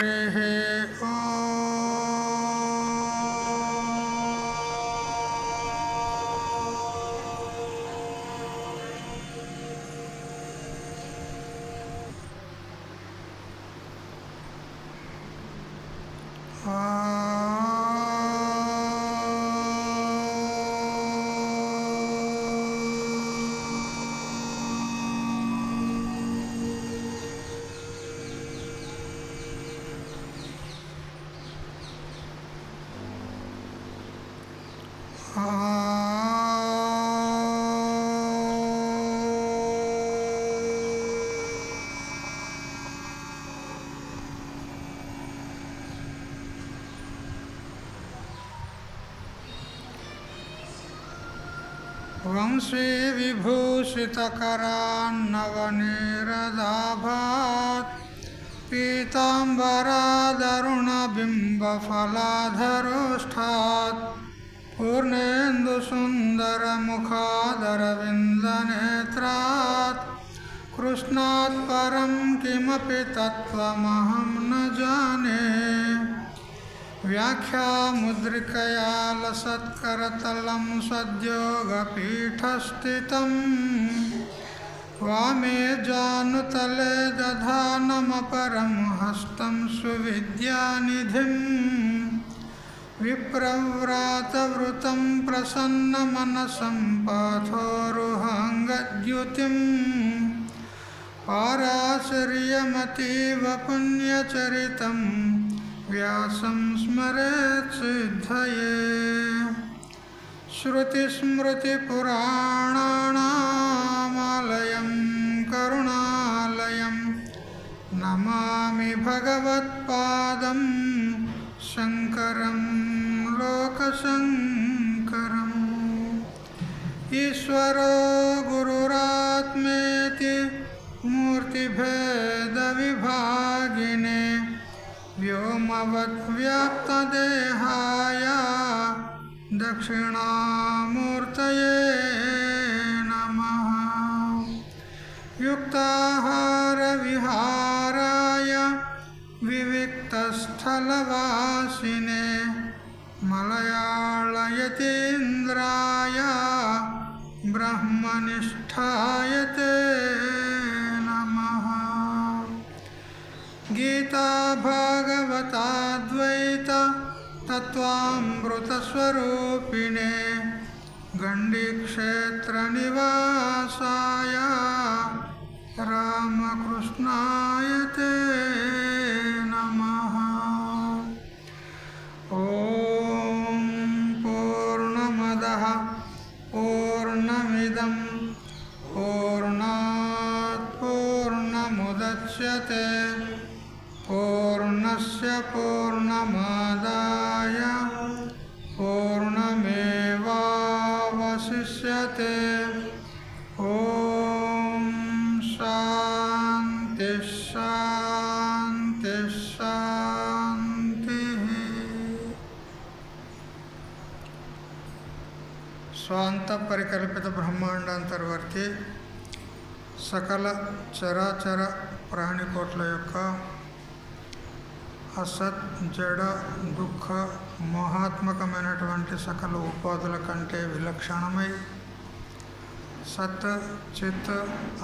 हरिः वंशी विभूषितकरान्नवनीरदाभात् पीताम्बरादरुणबिम्बफलाधरोष्ठात् पूर्णेन्दुसुन्दरमुखादरविन्दनेत्रात् कृष्णात् परं किमपि तत्त्वमहं न जाने। व्याख्यामुद्रिकया लसत्करतलं सद्योगपीठस्थितं वामे जानुतले दधानमपरं हस्तं सुविद्यानिधिं विप्रव्रातवृतं प्रसन्नमनसं पाथोरुहाङ्गद्युतिं पाराशर्यमतीव पुण्यचरितं व्यासं स्मरेत् सिद्धये। श्रुतिस्मृतिपुराणानामालयं करुणालयं नमामि भगवत्पादं शङ्करं लोकशङ्करम्। ईश्वरो गुरुरात्मेति मूर्तिभेदविभागिने व्योमवद्व्याप्तदेहाय दक्षिणामूर्तये नमः। युक्ताहारविहाराय विविक्तस्थलवासिने मलयाळयतीन्द्राय ब्रह्मनिष्ठाय ते नमः। गीता भागवताद्वैत तत्त्वामृतस्वरूपिणे गण्डीक्षेत्रनिवासाय रामकृष्णाय ते नमः। ॐ पूर्णमदः पूर्णमिदं पूर्णात् पूर्णमुदच्यते पूर्णस्य पूर्णमादाय पूर्णमेवावशिष्यते। ॐ शान्ति शान्ति शान्तिः। स्वान्तपरिकल्पित ब्रह्मांडांतर्वर्ती सकल చరాచర ప్రాణికోట్ల యొక్క అసత్ జడ దుఃఖ మోహాత్మకమైనటువంటి సకల ఉపాధుల కంటే విలక్షణమై సత్ చిత్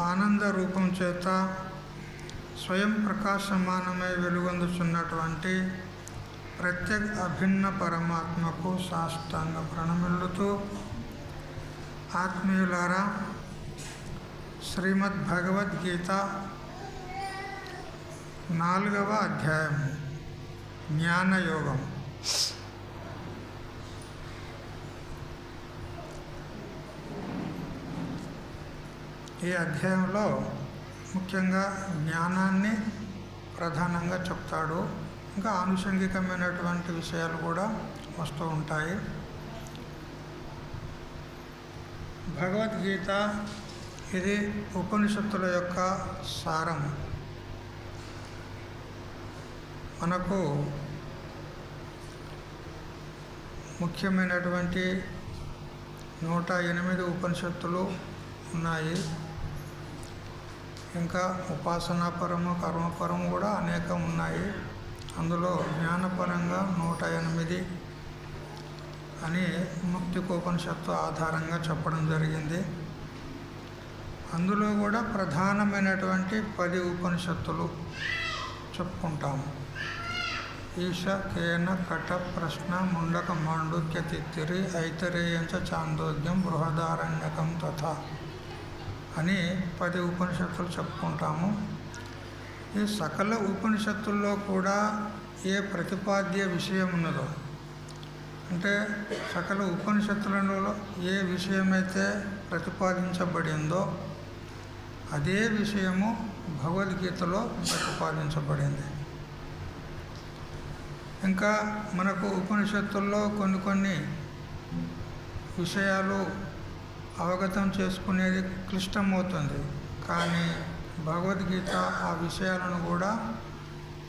ఆనంద రూపం చేత స్వయం ప్రకాశమానమై వెలుగొందుచున్నటువంటి ప్రత్యేక అభిన్న పరమాత్మకు సాష్టాంగ ప్రణమిల్లుతూ, ఆత్మీయులారా, శ్రీమద్ భగవద్గీత 4వ అధ్యాయం జ్ఞానయోగం. ఈ అధ్యాయంలో ముఖ్యంగా జ్ఞానాన్ని ప్రధానంగా చెప్తాడు. ఇంకా ఆనుషంగికమైనటువంటి విషయాలు కూడా వస్తూ ఉంటాయి. భగవద్గీత ఇది ఉపనిషత్తుల యొక్క సారము. మనకు ముఖ్యమైనటువంటి 108 ఉపనిషత్తులు ఉన్నాయి. ఇంకా ఉపాసనాపరము, కర్మపరము కూడా అనేకం ఉన్నాయి. అందులో జ్ఞానపరంగా 108 అని ముక్తికోపనిషత్తు ఆధారంగా చెప్పడం జరిగింది. అందులో కూడా ప్రధానమైనటువంటి 10 ఉపనిషత్తులు చెప్పుకుంటాము. ఈశ, కేన, కట, ప్రశ్న, ముండక, మాండుక్య, తిత్తిరి, ఐతరేయంచ, చాందోగ్యం, బృహదారణ్యకం తథా అని 10 ఉపనిషత్తులు చెప్పుకుంటాము. ఈ సకల ఉపనిషత్తుల్లో కూడా ఏ ప్రతిపాద్య విషయం ఉన్నదో, అంటే సకల ఉపనిషత్తులలో ఏ విషయమైతే ప్రతిపాదించబడిందో అదే విషయము భగవద్గీతలో ప్రతిపాదించబడింది. ఇంకా మనకు ఉపనిషత్తుల్లో కొన్ని విషయాలు అవగతం చేసుకునేది క్లిష్టమవుతుంది. కానీ భగవద్గీత ఆ విషయాలను కూడా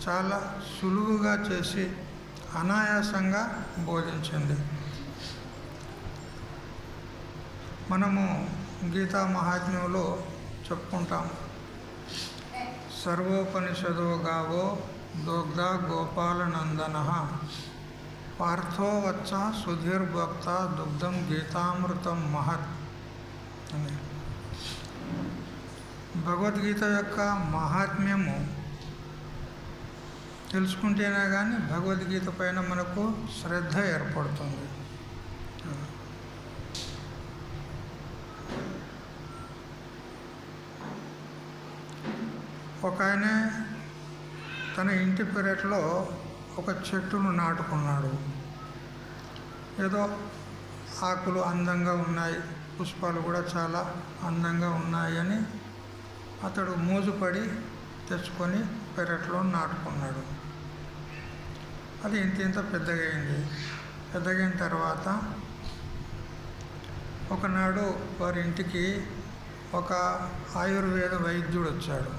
చాలా సులువుగా చేసి అనాయాసంగా బోధించింది. మనము గీతా మహాత్మ్యంలో చెప్పుకుంటాం, సర్వోపనిషదో గావో దోగ్ధ గోపాలనందన పార్థో వచ్చ సుధీర్భక్త దుగ్ధం గీతామృతం మహత్ అని. భగవద్గీత యొక్క మహాత్మ్యము తెలుసుకుంటేనే కానీ భగవద్గీత పైన మనకు శ్రద్ధ ఏర్పడుతుంది. ఒక ఆయన తన ఇంటి పెరట్లో ఒక చెట్టును నాటుకున్నాడు. ఏదో ఆకులు అందంగా ఉన్నాయి, పుష్పాలు కూడా చాలా అందంగా ఉన్నాయని అతడు మోజుపడి తెచ్చుకొని పెరట్లో నాటుకున్నాడు. అది ఇంత పెద్దగా అయింది. పెద్దగైన తర్వాత ఒకనాడు వారి ఇంటికి ఒక ఆయుర్వేద వైద్యుడు వచ్చాడు.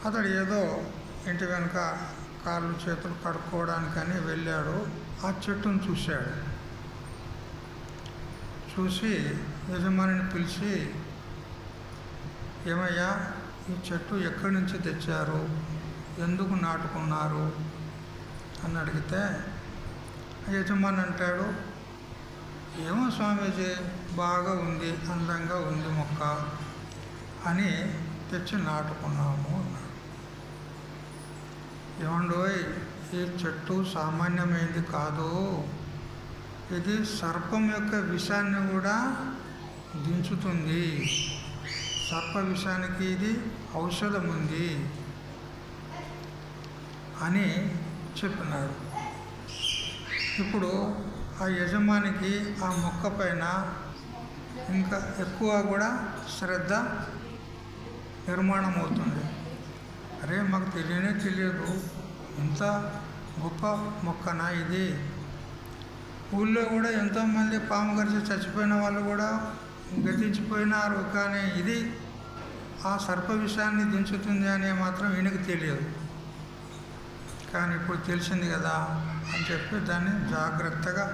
అతడు ఏదో ఇంటి వెనుక కాళ్ళు చేతులు కడుక్కోవడానికని వెళ్ళాడు. ఆ చెట్టును చూశాడు. చూసి యజమానిని పిలిచి, ఏమయ్యా, ఈ చెట్టు ఎక్కడి నుంచి తెచ్చారు, ఎందుకు నాటుకున్నారు అని అడిగితే యజమాని అంటాడు, ఏమో స్వామీజీ, బాగా ఉంది, అందంగా ఉంది మొక్క అని తెచ్చి నాటుకున్నాము అన్నాడు. ఏమండోయ్, ఈ చెట్టు సామాన్యమైనది కాదు, ఇది సర్పం యొక్క విషాన్ని కూడా దించుతుంది, సర్ప విషానికి ఇది ఔషధం ఉంది అని చెప్పినాడు. ఇప్పుడు ఆ యజమానికి ఆ మొక్క పైన ఇంకా ఎక్కువ కూడా శ్రద్ధ నిర్మాణం అవుతుంది. అరే, మాకు తెలియదు, ఇంత గొప్ప మొక్కనా ఇది, ఊళ్ళో కూడా ఎంతోమంది పాము కరిచి చచ్చిపోయిన వాళ్ళు కూడా గతించిపోయినారు, కానీ ఇది ఆ సర్ప విషయాన్ని దించుతుంది అనే మాత్రం ఈయనకు తెలియదు. కానీ ఇప్పుడు తెలిసింది కదా అని చెప్పి దాన్ని జాగ్రత్తగా,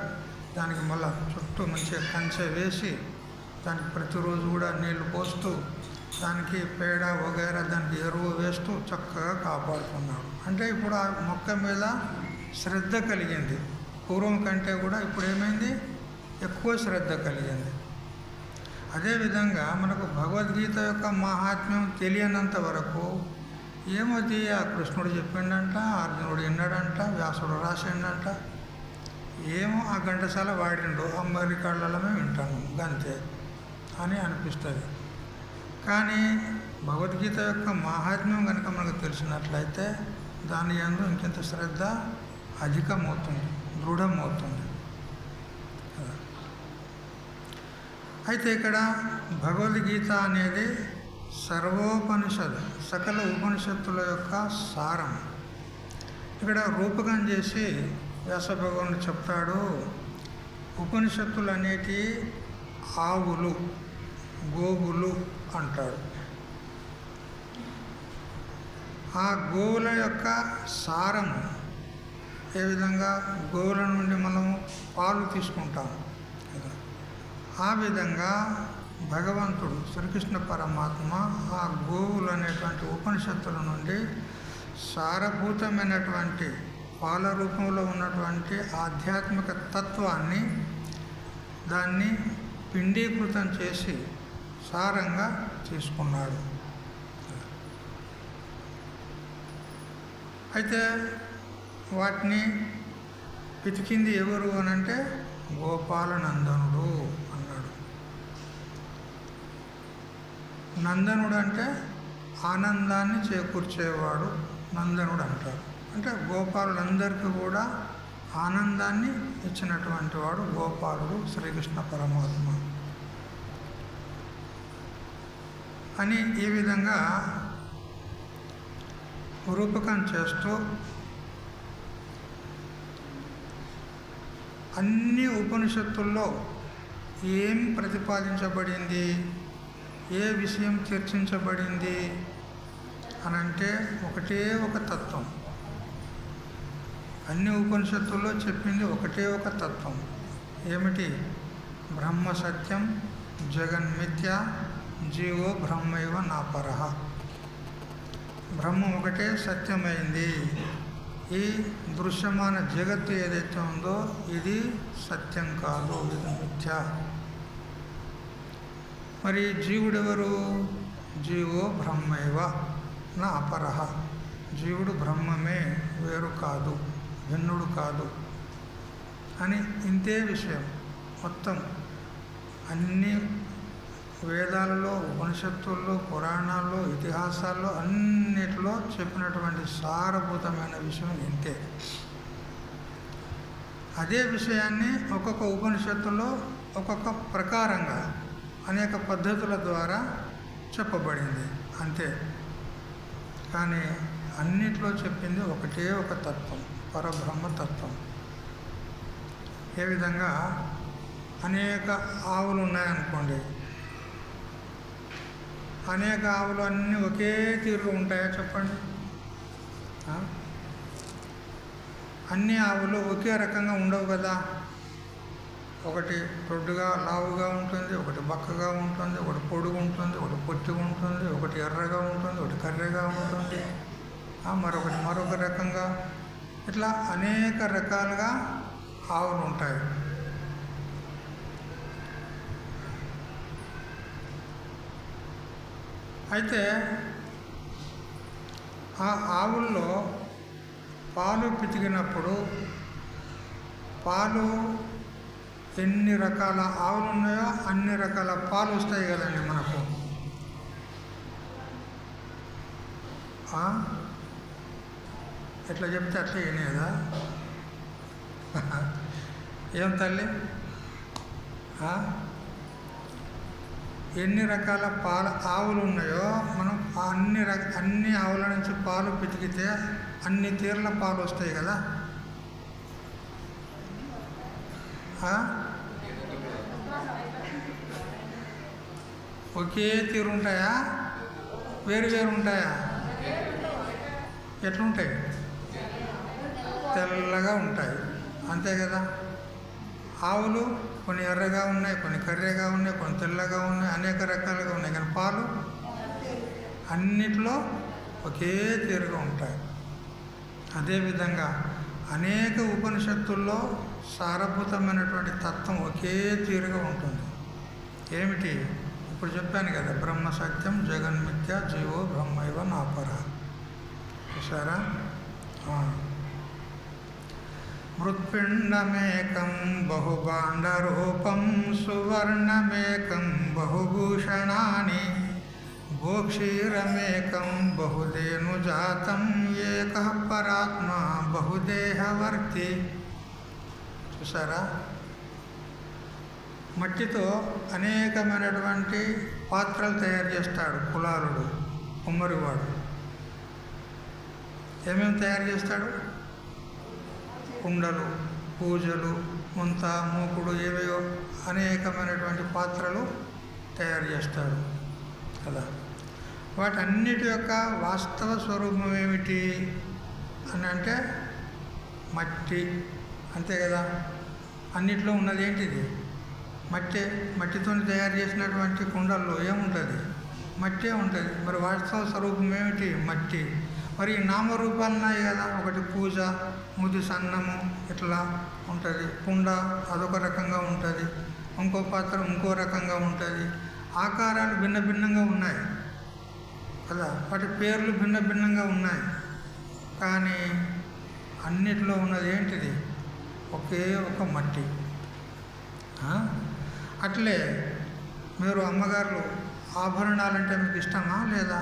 దానికి మళ్ళా చుట్టూ మంచిగా కంచె వేసి దానికి ప్రతిరోజు కూడా నీళ్లు పోస్తూ దానికి పేడ వగైరా దానికి ఎరువు వేస్తూ చక్కగా కాపాడుతున్నాడు. అంటే ఇప్పుడు ఆ మొక్క మీద శ్రద్ధ కలిగింది. పూర్వం కంటే కూడా ఇప్పుడు ఏమైంది, ఎక్కువ శ్రద్ధ కలిగింది. అదేవిధంగా మనకు భగవద్గీత యొక్క మహాత్మ్యం తెలియనంత వరకు ఏమది, ఆ కృష్ణుడు చెప్పిండంట, అర్జునుడు విన్నాడంట, వ్యాసుడు రాసిండంట, ఏమో ఆ ఘంటసాల వాడిండు, అమ్మరి కాళ్ళలో వింటాను గంతే అని అనిపిస్తుంది. కానీ భగవద్గీత యొక్క మహాత్మ్యం కనుక మనకు తెలిసినట్లయితే దాని యందు ఇంకెంత శ్రద్ధ అధికమవుతుంది, దృఢమవుతుంది. అయితే ఇక్కడ భగవద్గీత అనేది సర్వోపనిషద్, సకల ఉపనిషత్తుల యొక్క సారం. ఇక్కడ రూపకం చేసి వ్యాస భగవానుడు చెప్తాడు, ఉపనిషత్తులు అనేటి ఆవులు, గోవులు అంటాడు. ఆ గోవుల యొక్క సారము ఏ విధంగా గోవుల నుండి మనము పాలు తీసుకుంటాం, ఆ విధంగా భగవంతుడు శ్రీకృష్ణ పరమాత్మ ఆ గోవులు అనేటువంటి ఉపనిషత్తుల నుండి సారభూతమైనటువంటి పాల రూపంలో ఉన్నటువంటి ఆధ్యాత్మిక తత్వాన్ని దాన్ని పిండీకృతం చేసి సారంగా తీసుకున్నాడు. అయితే వాటిని పితికింది ఎవరు అనంటే గోపాలనందనుడు అన్నాడు. నందనుడు అంటే ఆనందాన్ని చేకూర్చేవాడు నందనుడు అంటారు. అంటే గోపాలులందరికీ కూడా ఆనందాన్ని ఇచ్చినటువంటి వాడు గోపాలుడు శ్రీకృష్ణ పరమాత్మ అని ఈ విధంగా రూపకం చేస్తూ అన్ని ఉపనిషత్తుల్లో ఏం ప్రతిపాదించబడింది, ఏ విషయం చర్చించబడింది అనంటే ఒకటే ఒక తత్వం. అన్ని ఉపనిషత్తుల్లో చెప్పింది ఒకటే ఒక తత్వం. ఏమిటి? బ్రహ్మ సత్యం, జగన్మిథ్య, జీవో బ్రహ్మైవ నాపరః. బ్రహ్మ ఒకటే సత్యమైంది. ఈ దృశ్యమాన జగత్తు ఏదైతే ఉందో ఇది సత్యం కాదు, ఇది మిథ్య. మరి జీవుడెవరు? జీవో బ్రహ్మైవ నా అపరః. జీవుడు బ్రహ్మమే, వేరు కాదు, భిన్నుడు కాదు అని ఇంతే విషయం. మొత్తం అన్ని వేదాలలో, ఉపనిషత్తుల్లో, పురాణాల్లో, ఇతిహాసాల్లో అన్నిటిలో చెప్పినటువంటి సారభూతమైన విషయం ఇంతే. అదే విషయాన్ని ఒక్కొక్క ఉపనిషత్తులో ఒక్కొక్క ప్రకారంగా అనేక పద్ధతుల ద్వారా చెప్పబడింది అంతే. కానీ అన్నిట్లో చెప్పింది ఒకటే ఒక తత్వం, పరబ్రహ్మ తత్వం. ఏ విధంగా అనేక ఆవులు ఉన్నాయనుకోండి, అనేక ఆవులు అన్నీ ఒకే తీరులో ఉంటాయా చెప్పండి? అన్ని ఆవులు ఒకే రకంగా ఉండవు కదా. ఒకటి దొడ్డుగా లావుగా ఉంటుంది, ఒకటి బక్కగా ఉంటుంది, ఒకటి పొడుగు ఉంటుంది, ఒకటి పొట్టిగా ఉంటుంది, ఒకటి ఎర్రగా ఉంటుంది, ఒకటి కర్రెగా ఉంటుంది, మరొకటి మరొక రకంగా. ఇట్లా అనేక రకాలుగా ఆవులు ఉంటాయి. అయితే ఆ ఆవుల్లో పాలు పితికినప్పుడు పాలు ఎన్ని రకాల ఆవులు ఉన్నాయో అన్ని రకాల పాలు వస్తాయి కదండి మనకు. ఎట్లా చెప్తే అట్లా వినేదా? ఏం తల్లి, ఎన్ని రకాల ఆవులు ఉన్నాయో మనం అన్ని ఆవుల నుంచి పాలు పితికితే అన్ని తీర్ల పాలు వస్తాయి కదా. ఒకే తీరు ఉంటాయా? వేరు వేరు ఉంటాయా? ఎట్లుంటాయి? తెల్లగా ఉంటాయి అంతే కదా. ఆవులు కొన్ని ఎర్రగా ఉన్నాయి, కొన్ని కర్రెగా ఉన్నాయి, కొన్ని తెల్లగా ఉన్నాయి, అనేక రకాలుగా ఉన్నాయి. కానీ పాలు అన్నిట్లో ఒకే తీరుగా ఉంటాయి. అదేవిధంగా అనేక ఉపనిషత్తుల్లో సారభూతమైనటువంటి తత్వం ఒకే తీరుగా ఉంటుంది. ఏమిటి? ఇప్పుడు చెప్పాను కదా, బ్రహ్మ సత్యం, జగన్మిథ్య, జీవో బ్రహ్మైవ నాపరః. చూసారా? మృత్పిండమేకం బహుభాండరూపం సువర్ణమేకం బహుభూషణాని భోక్షీరమేకం బహుధేనుజాతం ఏకః పరాత్మ బహుదేహవర్తి. చూసారా? మట్టితో అనేకమైనటువంటి పాత్రలు తయారు చేస్తాడు కులాలుడు, కుమ్మరివాడు. ఏమేమి తయారు చేస్తాడు? కుండలు, పూజలు, ముంత, మూకుడు, ఏవేవో అనేకమైనటువంటి పాత్రలు తయారు చేస్తాడు కదా. వాటన్నిటి యొక్క వాస్తవ స్వరూపం ఏమిటి అని అంటే మట్టి అంతే కదా. అన్నిట్లో ఉన్నది ఏంటిది? మట్టితో తయారు చేసినటువంటి కుండల్లో ఏముంటుంది? మట్టే ఉంటుంది. మరి వాస్తవ స్వరూపం ఏమిటి? మట్టి. మరి ఈ నామరూపాలు ఉన్నాయి కదా, ఒకటి పూజ, ముది సన్నము ఇట్లా ఉంటుంది, కుండ అదొక రకంగా ఉంటుంది, ఇంకో పాత్ర ఇంకో రకంగా ఉంటుంది, ఆకారాలు భిన్న భిన్నంగా ఉన్నాయి కదా, వాటి పేర్లు భిన్న భిన్నంగా ఉన్నాయి. కానీ అన్నిట్లో ఉన్నది ఏంటిది? ఒకే ఒక మట్టి. అట్లే మీరు అమ్మగారు ఆభరణాలంటే మీకు ఇష్టమా లేదా?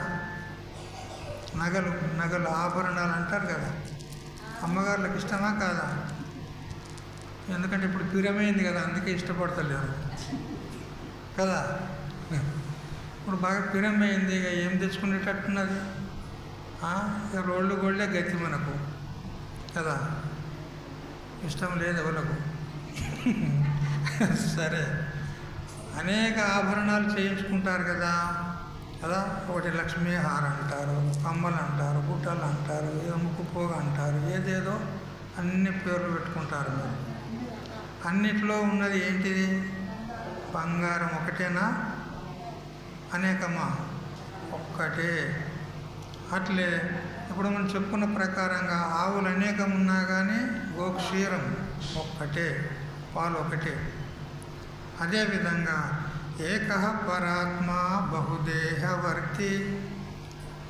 నగలు ఆభరణాలు అంటారు కదా, అమ్మగారులకు ఇష్టమా కాదా? ఎందుకంటే ఇప్పుడు పిరమైంది కదా, అందుకే ఇష్టపడతలేరు కదా. ఇప్పుడు బాగా పిరమైంది, ఇక ఏం తెచ్చుకునేటట్టున్నది? ఇక గోళ్ళే గతి మనకు కదా, ఇష్టం లేదు ఎవరికి. సరే, అనేక ఆభరణాలు చేయించుకుంటారు కదా, ఒకటి లక్ష్మీ హారం అంటారు, కమ్మలు అంటారు, బుట్టలు అంటారు, ముక్కుపోగ అంటారు, ఏదేదో అన్ని పేర్లు పెట్టుకుంటారు. మీరు అన్నిట్లో ఉన్నది ఏంటిది? బంగారం ఒకటేనా? అనేకమా? ఒక్కటే. అట్లే ఇప్పుడు మనం చెప్పుకున్న ప్రకారంగా ఆవులు అనేకం ఉన్నా కానీ గోక్షీరం ఒక్కటే, పాలు ఒకటే. అదేవిధంగా ఏకః పరాత్మ బహుదేహవర్తి,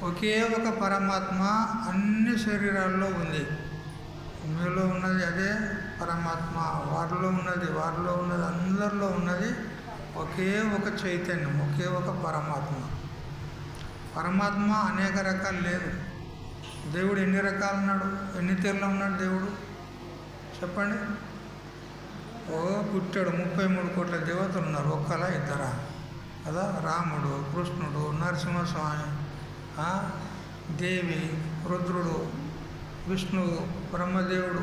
ఒకే ఒక పరమాత్మ అన్ని శరీరాల్లో ఉంది. మీలో ఉన్నది అదే పరమాత్మ, వారిలో ఉన్నది అందరిలో ఉన్నది ఒకే ఒక చైతన్యం, ఒకే ఒక పరమాత్మ. పరమాత్మ అనేక రకాలు లేదు. దేవుడు ఎన్ని రకాలు ఉన్నాడు? ఎన్ని తీరులో ఉన్నాడు దేవుడు చెప్పండి? పుట్టాడు, 33 కోట్ల దేవతలు ఉన్నారు, ఒక్కలా ఇద్దరా కదా? రాముడు, కృష్ణుడు, నరసింహస్వామి, దేవి, రుద్రుడు, విష్ణువు, బ్రహ్మదేవుడు,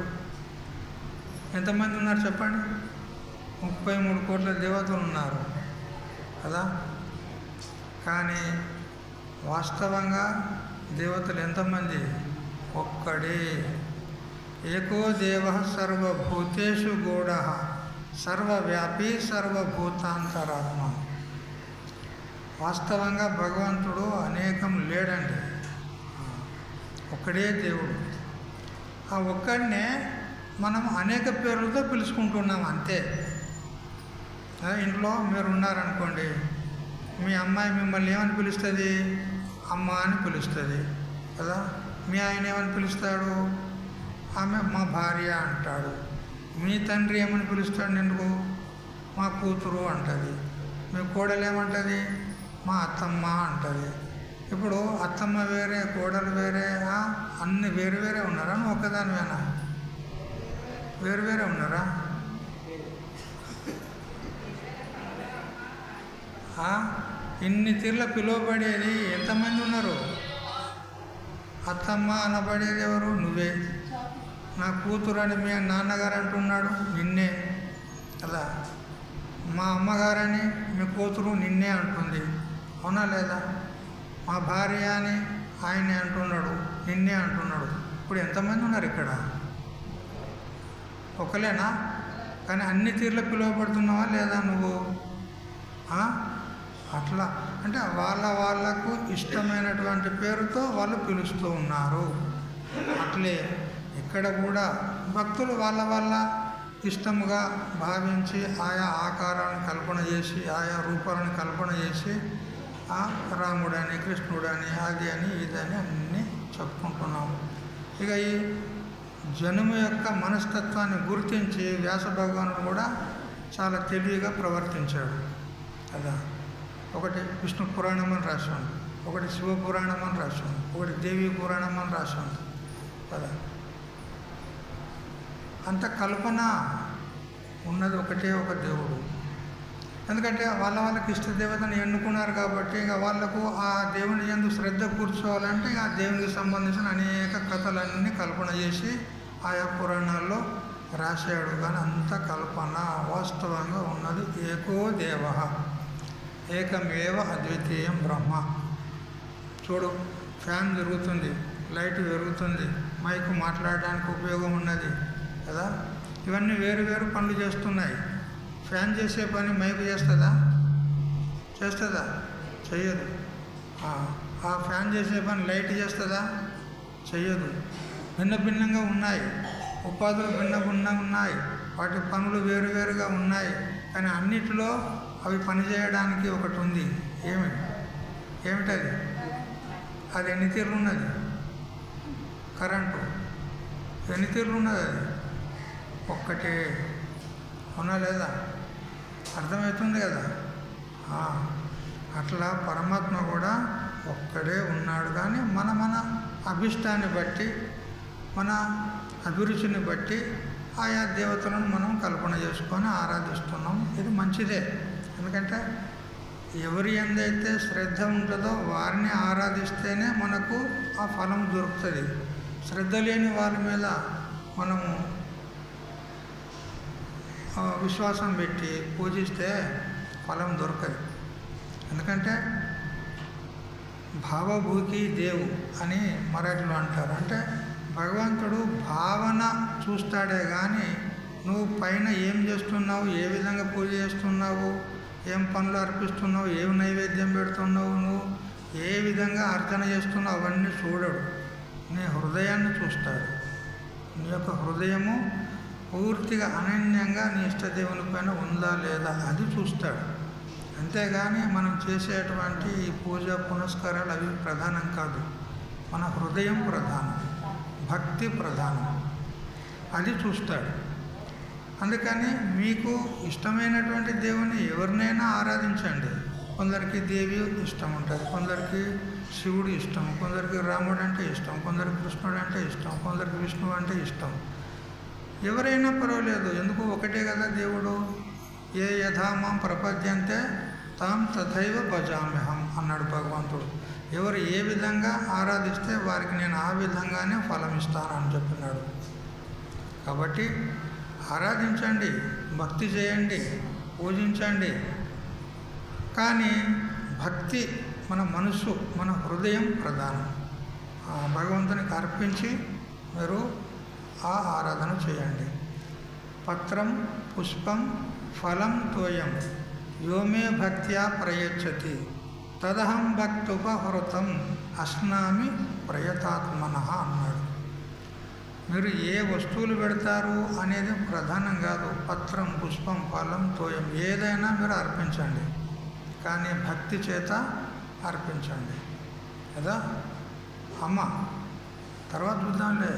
ఎంతమంది ఉన్నారు చెప్పండి? 33 కోట్ల దేవతలు ఉన్నారు కదా. కానీ వాస్తవంగా దేవతలు ఎంతమంది? ఒక్కడే. ఏకో దేవ సర్వభూతేషు గూఢ సర్వవ్యాపి సర్వభూతాంతరాత్మ. వాస్తవంగా భగవంతుడు అనేకం లేడండి, ఒక్కడే దేవుడు. ఆ ఒక్కడినే మనం అనేక పేర్లతో పిలుచుకుంటున్నాం అంతే. ఇంట్లో మీరు ఉన్నారనుకోండి, మీ అమ్మాయి మిమ్మల్ని ఏమని పిలుస్తుంది? అమ్మ అని పిలుస్తుంది కదా. మీ ఆయన ఏమని పిలుస్తాడు? ఆమె మా భార్య అంటాడు. మీ తండ్రి ఏమని పిలుస్తాడు నిన్ను? మా కూతురు అంటుంది. మీ కోడలు ఏమంటుంది? మా అత్తమ్మ అంటుంది. ఇప్పుడు అత్తమ్మ వేరే, కోడలు వేరే, అన్ని వేరు వేరే ఉన్నారా? నువ్వు ఒక్కదానివేనా? వేరు వేరే ఉన్నారా? ఇన్ని తీర్ల పిలువబడేది ఎంతమంది ఉన్నారు? అత్తమ్మ అనబడేది ఎవరు? నువ్వే. నా కూతురు అని మీ నాన్నగారు అంటున్నాడు, నిన్నే కదా. మా అమ్మగారని మీ కూతురు నిన్నే అంటుంది, అవునా లేదా? మా భార్య అని ఆయనే అంటున్నాడు, నిన్నే అంటున్నాడు. ఇప్పుడు ఎంతమంది ఉన్నారు ఇక్కడ? ఒకలేనా? కానీ అన్ని తీర్ల పిలువబడుతున్నావా లేదా నువ్వు? అట్లా అంటే వాళ్ళకు ఇష్టమైనటువంటి పేరుతో వాళ్ళు పిలుస్తూ ఉన్నారు. అట్లే ఇక్కడ కూడా భక్తులు వాళ్ళ ఇష్టముగా భావించి ఆయా ఆకారాలను కల్పన చేసి, ఆయా రూపాలను కల్పన చేసి రాముడని, కృష్ణుడని, అది అని, ఇదని అన్నీ చెప్పుకుంటున్నాము. ఇక ఈ జనుము యొక్క మనస్తత్వాన్ని గుర్తించి వ్యాస భగవానుడు కూడా చాలా తెలివిగా ప్రవర్తించాడు కదా. ఒకటి విష్ణు పురాణం అని రాశాడు, ఒకటి శివ పురాణం అని రాశాడు, ఒకటి దేవి పురాణం అని రాశాడు కదా. అంత కల్పన ఉన్నది ఒకటే ఒక దేవుడు. ఎందుకంటే వాళ్ళకి ఇష్టదేవతను ఎన్నుకున్నారు కాబట్టి ఇక వాళ్ళకు ఆ దేవుని యందు శ్రద్ధ కూర్చోవాలంటే ఆ దేవునికి సంబంధించిన అనేక కథలన్నీ కల్పన చేసి ఆయా పురాణాల్లో రాశాడు. కానీ అంత కల్పన, వాస్తవంగా ఉన్నది ఏకో దేవ, ఏకమేవ అద్వితీయం బ్రహ్మ. చూడు, ఫ్యాన్ తిరుగుతుంది, లైట్ పెరుగుతుంది, మైకు మాట్లాడడానికి ఉపయోగం ఉన్నది కదా. ఇవన్నీ వేరు వేరు పనులు చేస్తున్నాయి ఫ్యాన్ చేసే పని మైకు చేస్తుందా? చేస్తుందా? చెయ్యదు. ఆ ఫ్యాన్ చేసే పని లైట్ చేస్తుందా? చెయ్యదు. భిన్న భిన్నంగా ఉన్నాయి, ఉపాధులు భిన్న భిన్నంగా ఉన్నాయి, వాటి పనులు వేరువేరుగా ఉన్నాయి. కానీ అన్నిటిలో అవి పనిచేయడానికి ఒకటి ఉంది. ఏమిటది? అది ఎన్ని తీర్లు ఉన్నది? కరెంటు ఎన్ని తీర్లు ఉన్నది? అది ఒక్కటే. అవునా లేదా? అర్థమవుతుంది కదా? అట్లా పరమాత్మ కూడా ఒక్కడే ఉన్నాడు. కానీ మన అభిష్టాన్ని బట్టి, మన అభిరుచిని బట్టి ఆయా దేవతలను మనం కల్పన చేసుకొని ఆరాధిస్తున్నాం. ఇది మంచిదే. ఎందుకంటే ఎవరి ఎందైతే శ్రద్ధ ఉంటుందో వారిని ఆరాధిస్తేనే మనకు ఆ ఫలం దొరుకుతుంది. శ్రద్ధ లేని వారి మీద మనము విశ్వాసం పెట్టి పూజిస్తే ఫలం దొరకదు. ఎందుకంటే భావభూకి దేవు అని మరాఠీలో అంటారు. అంటే భగవంతుడు భావన చూస్తాడే కానీ నువ్వు పైన ఏం చేస్తున్నావు, ఏ విధంగా పూజ చేస్తున్నావు, ఏం పనులు అర్పిస్తున్నావు, ఏం నైవేద్యం పెడుతున్నావు, నువ్వు ఏ విధంగా అర్చన చేస్తున్నావు అవన్నీ చూడడు. నీ హృదయాన్ని చూస్తాడు. నీ యొక్క హృదయము పూర్తిగా అనన్యంగా నీ ఇష్టదేవుని పైన ఉందా లేదా అది చూస్తాడు. అంతేగాని మనం చేసేటువంటి ఈ పూజ పునస్కారాలు అవి ప్రధానం కాదు. మన హృదయం ప్రధానం, భక్తి ప్రధానం, అది చూస్తాడు. అందుకని మీకు ఇష్టమైనటువంటి దేవుని ఎవరినైనా ఆరాధించండి. కొందరికి దేవి ఇష్టం ఉంటుంది, కొందరికి శివుడు ఇష్టం, కొందరికి రాముడు అంటే ఇష్టం, కొందరికి కృష్ణుడు అంటే ఇష్టం, కొందరికి విష్ణువు అంటే ఇష్టం. ఎవరైనా పర్వాలేదు, ఎందుకు ఒకటే కదా దేవుడు. ఏ యథా మాం ప్రపద్యంతే తాం తథైవ భజామ్యహం అన్నాడు భగవంతుడు. ఎవరు ఏ విధంగా ఆరాధిస్తే వారికి నేను ఆ విధంగానే ఫలం ఇస్తానని చెప్పినాడు. కాబట్టి ఆరాధించండి, భక్తి చేయండి, పూజించండి. కానీ భక్తి మన మనస్సు, మన హృదయం ప్రధానం. భగవంతునికి అర్పించి మీరు ఆ ఆరాధన చేయండి. పత్రం పుష్పం ఫలం తోయం యోమే భక్త్యా ప్రయచ్చతి తదహం భక్తుపహృతం అశ్నామి ప్రయతాత్మన అన్నాడు. మీరు ఏ వస్తువులు పెడతారు అనేది ప్రధానం కాదు. పత్రం పుష్పం ఫలం తోయం ఏదైనా మీరు అర్పించండి, కానీ భక్తి చేత అర్పించండి కదా. అమ్మ తర్వాత చూద్దాంలే.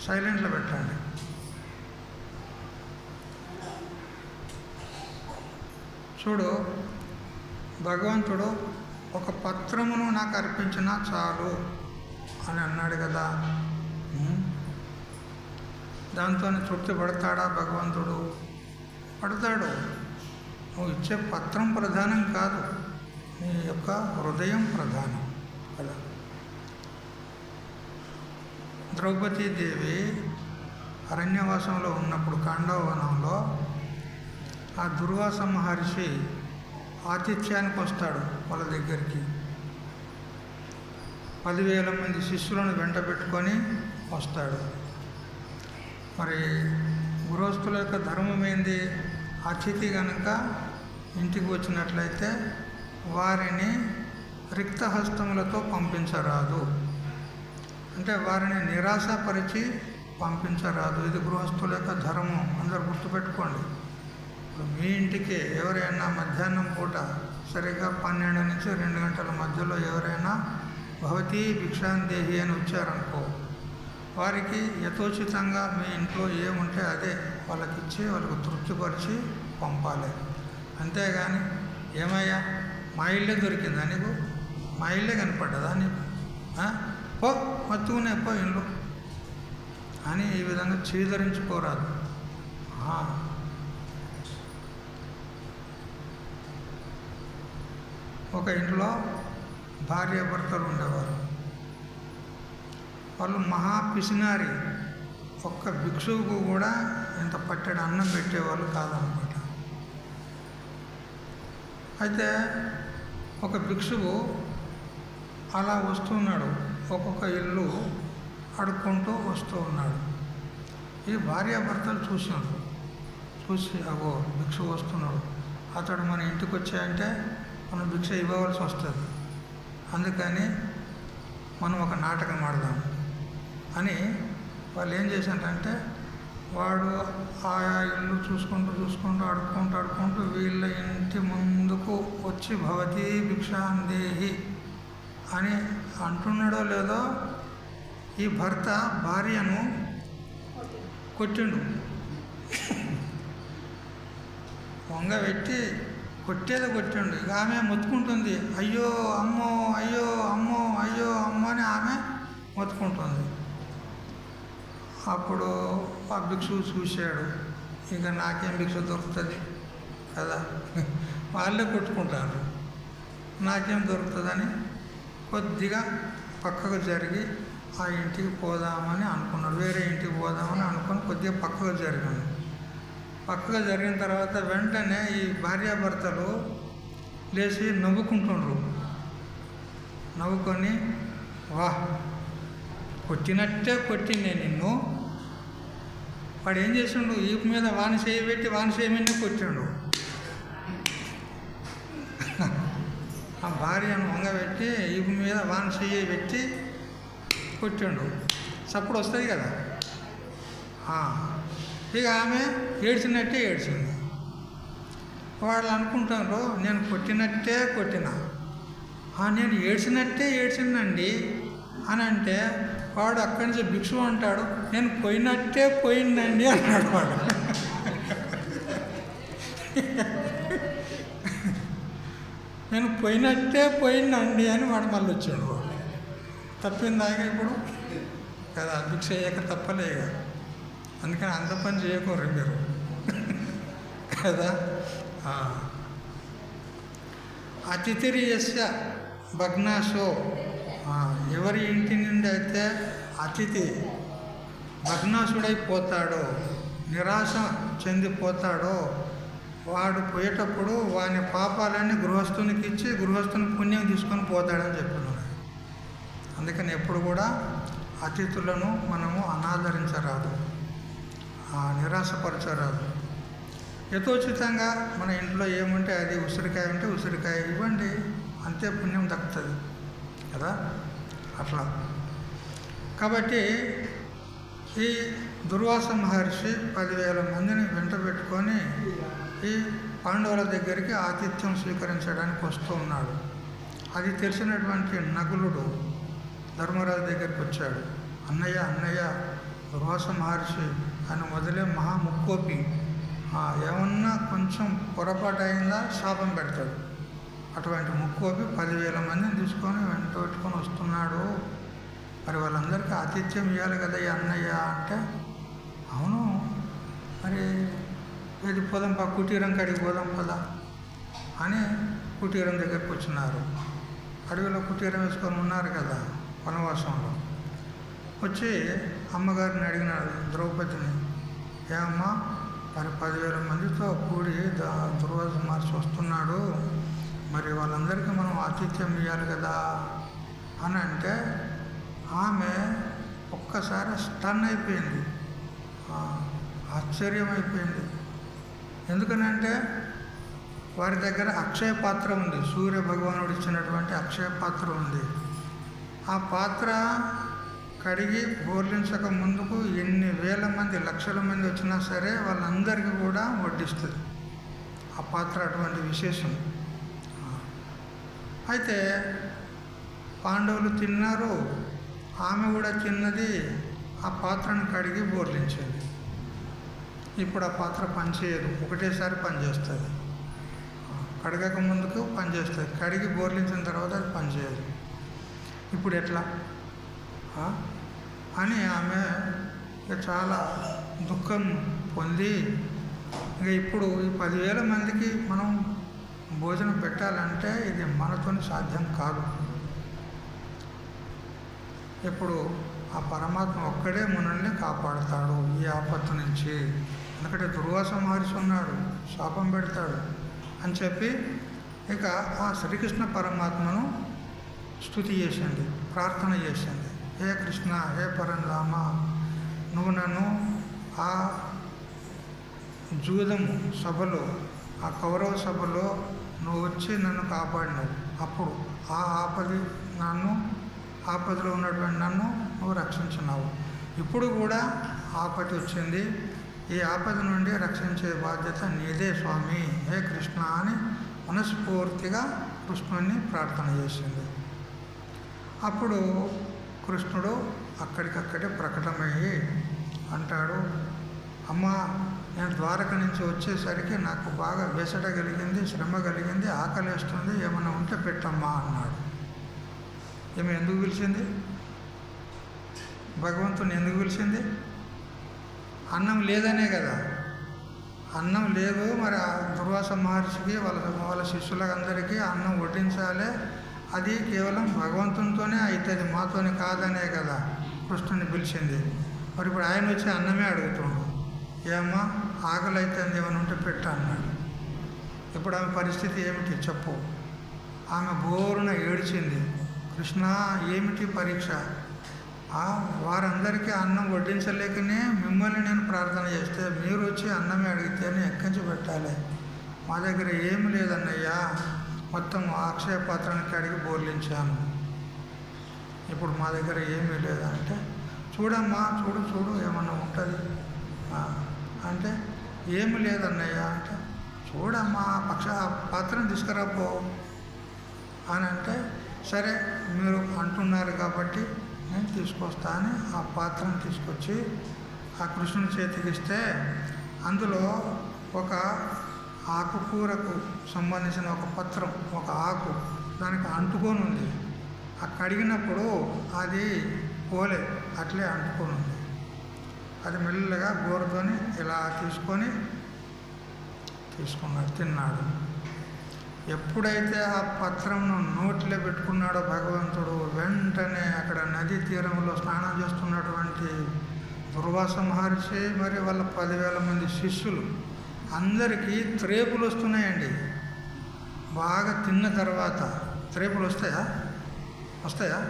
సైలెంట్లో పెట్టండి. చూడు, భగవంతుడు ఒక పత్రమును నాకు అర్పించినా చాలు అని అన్నాడు కదా. దాంతో తృప్తి పడతాడా భగవంతుడు? పడతాడు. నువ్వు ఇచ్చే పత్రం ప్రధానం కాదు, నీ యొక్క హృదయం ప్రధానం కదా. ద్రౌపదీదేవి అరణ్యవాసంలో ఉన్నప్పుడు ఖాండవవనంలో ఆ దుర్వాస మహర్షి ఆతిథ్యానికి వస్తాడు వాళ్ళ దగ్గరికి. 10,000 మంది శిష్యులను వెంట పెట్టుకొని వస్తాడు. మరి గృహస్థుల యొక్క ధర్మం ఏంది? అతిథి కనుక ఇంటికి వచ్చినట్లయితే వారిని రిక్తహస్తములతో పంపించరాదు. అంటే వారిని నిరాశపరిచి పంపించరాదు. ఇది గృహస్థుల యొక్క ధర్మం, అందరు గుర్తుపెట్టుకోండి. మీ ఇంటికి ఎవరైనా మధ్యాహ్నం పూట సరిగ్గా 12 నుంచి 2 గంటల మధ్యలో ఎవరైనా భవతీ భిక్షాందేహి అని వచ్చారనుకో, వారికి యథోచితంగా మీ ఇంట్లో ఏముంటే అదే వాళ్ళకిచ్చి వాళ్ళకు తృప్తిపరిచి పంపాలి. అంతేగాని ఏమయ్యా మా ఇల్లే దొరికిందా నీకు, మా ఇల్లే కనపడ్డదా నీకు, పో మత్తుకునే పో ఇల్లు అని ఈ విధంగా చీదరించుకోరాదు. ఒక ఇంట్లో భార్యాభర్తలు ఉండేవారు. వాళ్ళు మహా పిసినారి. ఒక్క భిక్షువుకు కూడా ఇంత పట్టెడు అన్నం పెట్టేవాళ్ళు కాదనమాట. అయితే ఒక భిక్షువు అలా వస్తున్నాడు, ఒక్కొక్క ఇల్లు అడుక్కుంటూ వస్తూ ఉన్నాడు. ఈ భార్యాభర్తలు చూసినారు. చూసి అగో భిక్ష వస్తున్నాడు, అతడు మన ఇంటికి వచ్చాయంటే మనం భిక్ష ఇవ్వవలసి వస్తుంది, అందుకని మనం ఒక నాటకం ఆడదాం అని వాళ్ళు ఏం చేశారంటే, వాడు ఆయా ఇల్లు చూసుకుంటూ ఆడుకుంటూ వీళ్ళ ఇంటి ముందుకు వచ్చి భవతీ భిక్షాందేహి అని అంటున్నాడో లేదో ఈ భర్త భార్యను కొట్టిండు. వంగబెట్టి కొట్టిండు. ఇక ఆమె మొత్తుకుంటుంది, అయ్యో అమ్మో అయ్యో అమ్మో అయ్యో అమ్మో అని ఆమె మొత్తుకుంటుంది. అప్పుడు ఆ భిక్షు చూశాడు, ఇక నాకేం భిక్ష దొరుకుతుంది కదా, వాళ్ళే కొట్టుకుంటారు, నాకేం దొరుకుతుందని కొద్దిగా పక్కకు జరిగి ఆ ఇంటికి పోదామని అనుకున్నాడు. వేరే ఇంటికి పోదామని అనుకుని కొద్దిగా పక్కకు జరిగాను. పక్కగా జరిగిన తర్వాత వెంటనే ఈ భార్యాభర్తలు లేచి నవ్వుకుంటుండ్రు. నవ్వుకొని, వాహ్ కొట్టినట్టే కొట్టిండే నిన్ను. వాడు ఏం చేసిండు, ఈపు మీద వాని చేయబెట్టి వాని చేయమని కొట్టిండు. ఆ భార్యను వంగబెట్టి ఈపు మీద వాని చేయబెట్టి కొట్టిండు. చప్పుడు వస్తుంది కదా. ఇక ఆమె ఏడ్చినట్టే ఏడ్చింది. వాళ్ళు అనుకుంటారు నేను కొట్టినట్టే కొట్టినా, నేను ఏడ్చినట్టే ఏడ్చిందండి అని అంటే, వాడు అక్కడి నుంచి భిక్షు అంటాడు, నేను పోయినట్టే పోయిందండి అన్నాడు వాడు. నేను పోయినట్టే పోయిందండి అని వాడు మళ్ళీ వచ్చాడు. తప్పిందాక ఇప్పుడు కదా, భిక్ష అయ్యాక తప్పలేక, అందుకని అంత పని చేయకూడదు మీరు కదా. అతిథిరియస్య భగ్నాశో, ఎవరి ఇంటి నుండి అయితే అతిథి భగ్నాశుడైపోతాడో, నిరాశ చెందిపోతాడో, వాడు పోయేటప్పుడు వాని పాపాలన్నీ గృహస్థునికి ఇచ్చి గృహస్థుని పుణ్యం తీసుకొని పోతాడని చెప్తున్నాడు. అందుకని ఎప్పుడు కూడా అతిథులను మనము అనాదరించరాదు, నిరాశపరచరాదు. యథోచితంగా మన ఇంట్లో ఏముంటే అది, ఉసిరికాయ ఉంటే ఉసిరికాయ ఇవ్వండి, అంతే పుణ్యం దక్కుతుంది కదా. అట్లా కాబట్టి ఈ దుర్వాస మహర్షి 10,000 మందిని వెంట పెట్టుకొని ఈ పాండవుల దగ్గరికి ఆతిథ్యం స్వీకరించడానికి వస్తూ ఉన్నాడు. అది తెలిసినటువంటి నకులుడు ధర్మరాజు దగ్గరికి వచ్చాడు. అన్నయ్య అన్నయ్య, దుర్వాస మహర్షి అని మొదలే మహాముక్కోపి, ఏమన్నా కొంచెం పొరపాటు అయిందా శాపం పెడతాడు. అటువంటి ముక్కోపి 10,000 మందిని తీసుకొని వెంట పెట్టుకొని వస్తున్నాడు. మరి వాళ్ళందరికీ ఆతిథ్యం ఇవ్వాలి కదా ఈ అన్నయ్య అంటే, అవును మరి ఇది పోదాం పా, కుటీరం కాడికి పోదాం పదా అని కుటీరం దగ్గరికి వచ్చినారు. అడవిలో కుటీరం వేసుకొని ఉన్నారు కదా వనవాసంలో. వచ్చి అమ్మగారిని అడిగినాడు, ద్రౌపదిని, ఏమమ్మా మరి 10,000 మందితో కూడి దుర్వాస మహర్షి వస్తున్నాడు, మరి వాళ్ళందరికీ మనం ఆతిథ్యం ఇవ్వాలి కదా అని అంటే, ఆమె ఒక్కసారి స్టన్ అయిపోయింది, ఆశ్చర్యం అయిపోయింది. ఎందుకనంటే వారి దగ్గర అక్షయ పాత్ర ఉంది, సూర్య భగవానుడు ఇచ్చినటువంటి అక్షయ పాత్ర ఉంది. ఆ పాత్ర కడిగి బోర్లించక ముందుకు ఎన్ని వేల మంది లక్షల మంది వచ్చినా సరే వాళ్ళందరికీ కూడా వడ్డిస్తుంది ఆ పాత్ర, అటువంటి విశేషం. అయితే పాండవులు తిన్నారు, ఆమె కూడా తిన్నది, ఆ పాత్రను కడిగి బోర్లించేది. ఇప్పుడు ఆ పాత్ర పనిచేయదు, ఒకటేసారి పనిచేస్తుంది. కడగక ముందుకు పనిచేస్తుంది, కడిగి బోర్లించిన తర్వాత అది పనిచేయదు. ఇప్పుడు ఎట్లా అని ఆమె చాలా దుఃఖం పొంది, ఇక ఇప్పుడు ఈ 10,000 మందికి మనం భోజనం పెట్టాలంటే ఇది మనతో సాధ్యం కాదు. ఇప్పుడు ఆ పరమాత్మ ఒక్కడే మనల్ని కాపాడుతాడు ఈ ఆపత్తు నుంచి, ఎందుకంటే దుర్వాస మహర్షి ఉన్నాడు, శాపం పెడతాడు అని చెప్పి ఇక ఆ శ్రీకృష్ణ పరమాత్మను స్తుతి చేసింది, ప్రార్థన చేసింది. హే కృష్ణ, హే పరంధామ, నువ్వు నన్ను ఆ జూదము సభలో, ఆ కౌరవ సభలో నువ్వు వచ్చి నన్ను కాపాడినావు. అప్పుడు ఆ ఆపదలో ఉన్నటువంటి నన్ను నువ్వు రక్షించినావు. ఇప్పుడు కూడా ఆపద వచ్చింది, ఈ ఆపద నుండి రక్షించే బాధ్యత నీదే స్వామి, హే కృష్ణ అని మనస్ఫూర్తిగా కృష్ణుడిని ప్రార్థన చేసింది. అప్పుడు కృష్ణుడు అక్కడికక్కడే ప్రకటమయ్యి అంటాడు, అమ్మా, నేను ద్వారక నుంచి వచ్చేసరికి నాకు బాగా వెసట కలిగింది, శ్రమ కలిగింది, ఆకలిస్తుంది, ఏమన్నా ఉంటే పెట్టమ్మా అన్నాడు. ఈమె ఎందుకు పిలిచింది? భగవంతుని ఎందుకు పిలిచింది? అన్నం లేదనే కదా. అన్నం లేదు, మరి ఆ దుర్వాస మహర్షికి వాళ్ళ శిష్యులందరికీ అన్నం వడ్డించాలి, అది కేవలం భగవంతునితోనే అవుతుంది, మాతోని కాదనే కదా కృష్ణుని పిలిచింది. మరి ఇప్పుడు ఆయన వచ్చి అన్నమే అడుగుతుండు, ఏమ్మా ఆకలి అవుతుంది, ఏమైనా ఉంటే పెట్ట అన్నాడు. ఇప్పుడు ఆమె పరిస్థితి ఏమిటి చెప్పు? ఆమె బోరున ఏడిచింది, కృష్ణ ఏమిటి పరీక్ష? వారందరికీ అన్నం వడ్డించలేకనే మిమ్మల్ని నేను ప్రార్థన చేస్తే మీరు వచ్చి అన్నమే అడిగితే ఎక్కించి పెట్టాలి. మా దగ్గర ఏమి లేదన్నయ్యా, మొత్తం అక్షయ పాత్రనికి అడిగి బోర్లించాను, ఇప్పుడు మా దగ్గర ఏమీ లేదంటే, చూడమ్మా చూడు ఏమన్నా ఉంటుంది అంటే, ఏమి లేదన్నయ్య అంటే, చూడమ్మా పాత్రను తీసుకురాపో అని అంటే, సరే మీరు అంటున్నారు కాబట్టి నేను తీసుకొస్తా అని ఆ పాత్రను తీసుకొచ్చి ఆ కృష్ణుని చేతికి ఇస్తే అందులో ఒక ఆకుకూరకు సంబంధించిన ఒక పత్రం, ఒక ఆకు దానికి అంటుకొని ఉంది. ఆ కడిగినప్పుడు అది పోలే, అట్లే అంటుకొని ఉంది. అది మెల్లగా గోరుతోని ఇలా తీసుకున్నాడు, తిన్నాడు. ఎప్పుడైతే ఆ పత్రంను నోట్లో పెట్టుకున్నాడో భగవంతుడు, వెంటనే అక్కడ నదీ తీరంలో స్నానం చేస్తున్నటువంటి దుర్వాస మహర్షి మరి వాళ్ళ 10,000 మంది శిష్యులు అందరికీ త్రేపులు వస్తున్నాయండి. బాగా తిన్న తర్వాత త్రేపులు వస్తాయా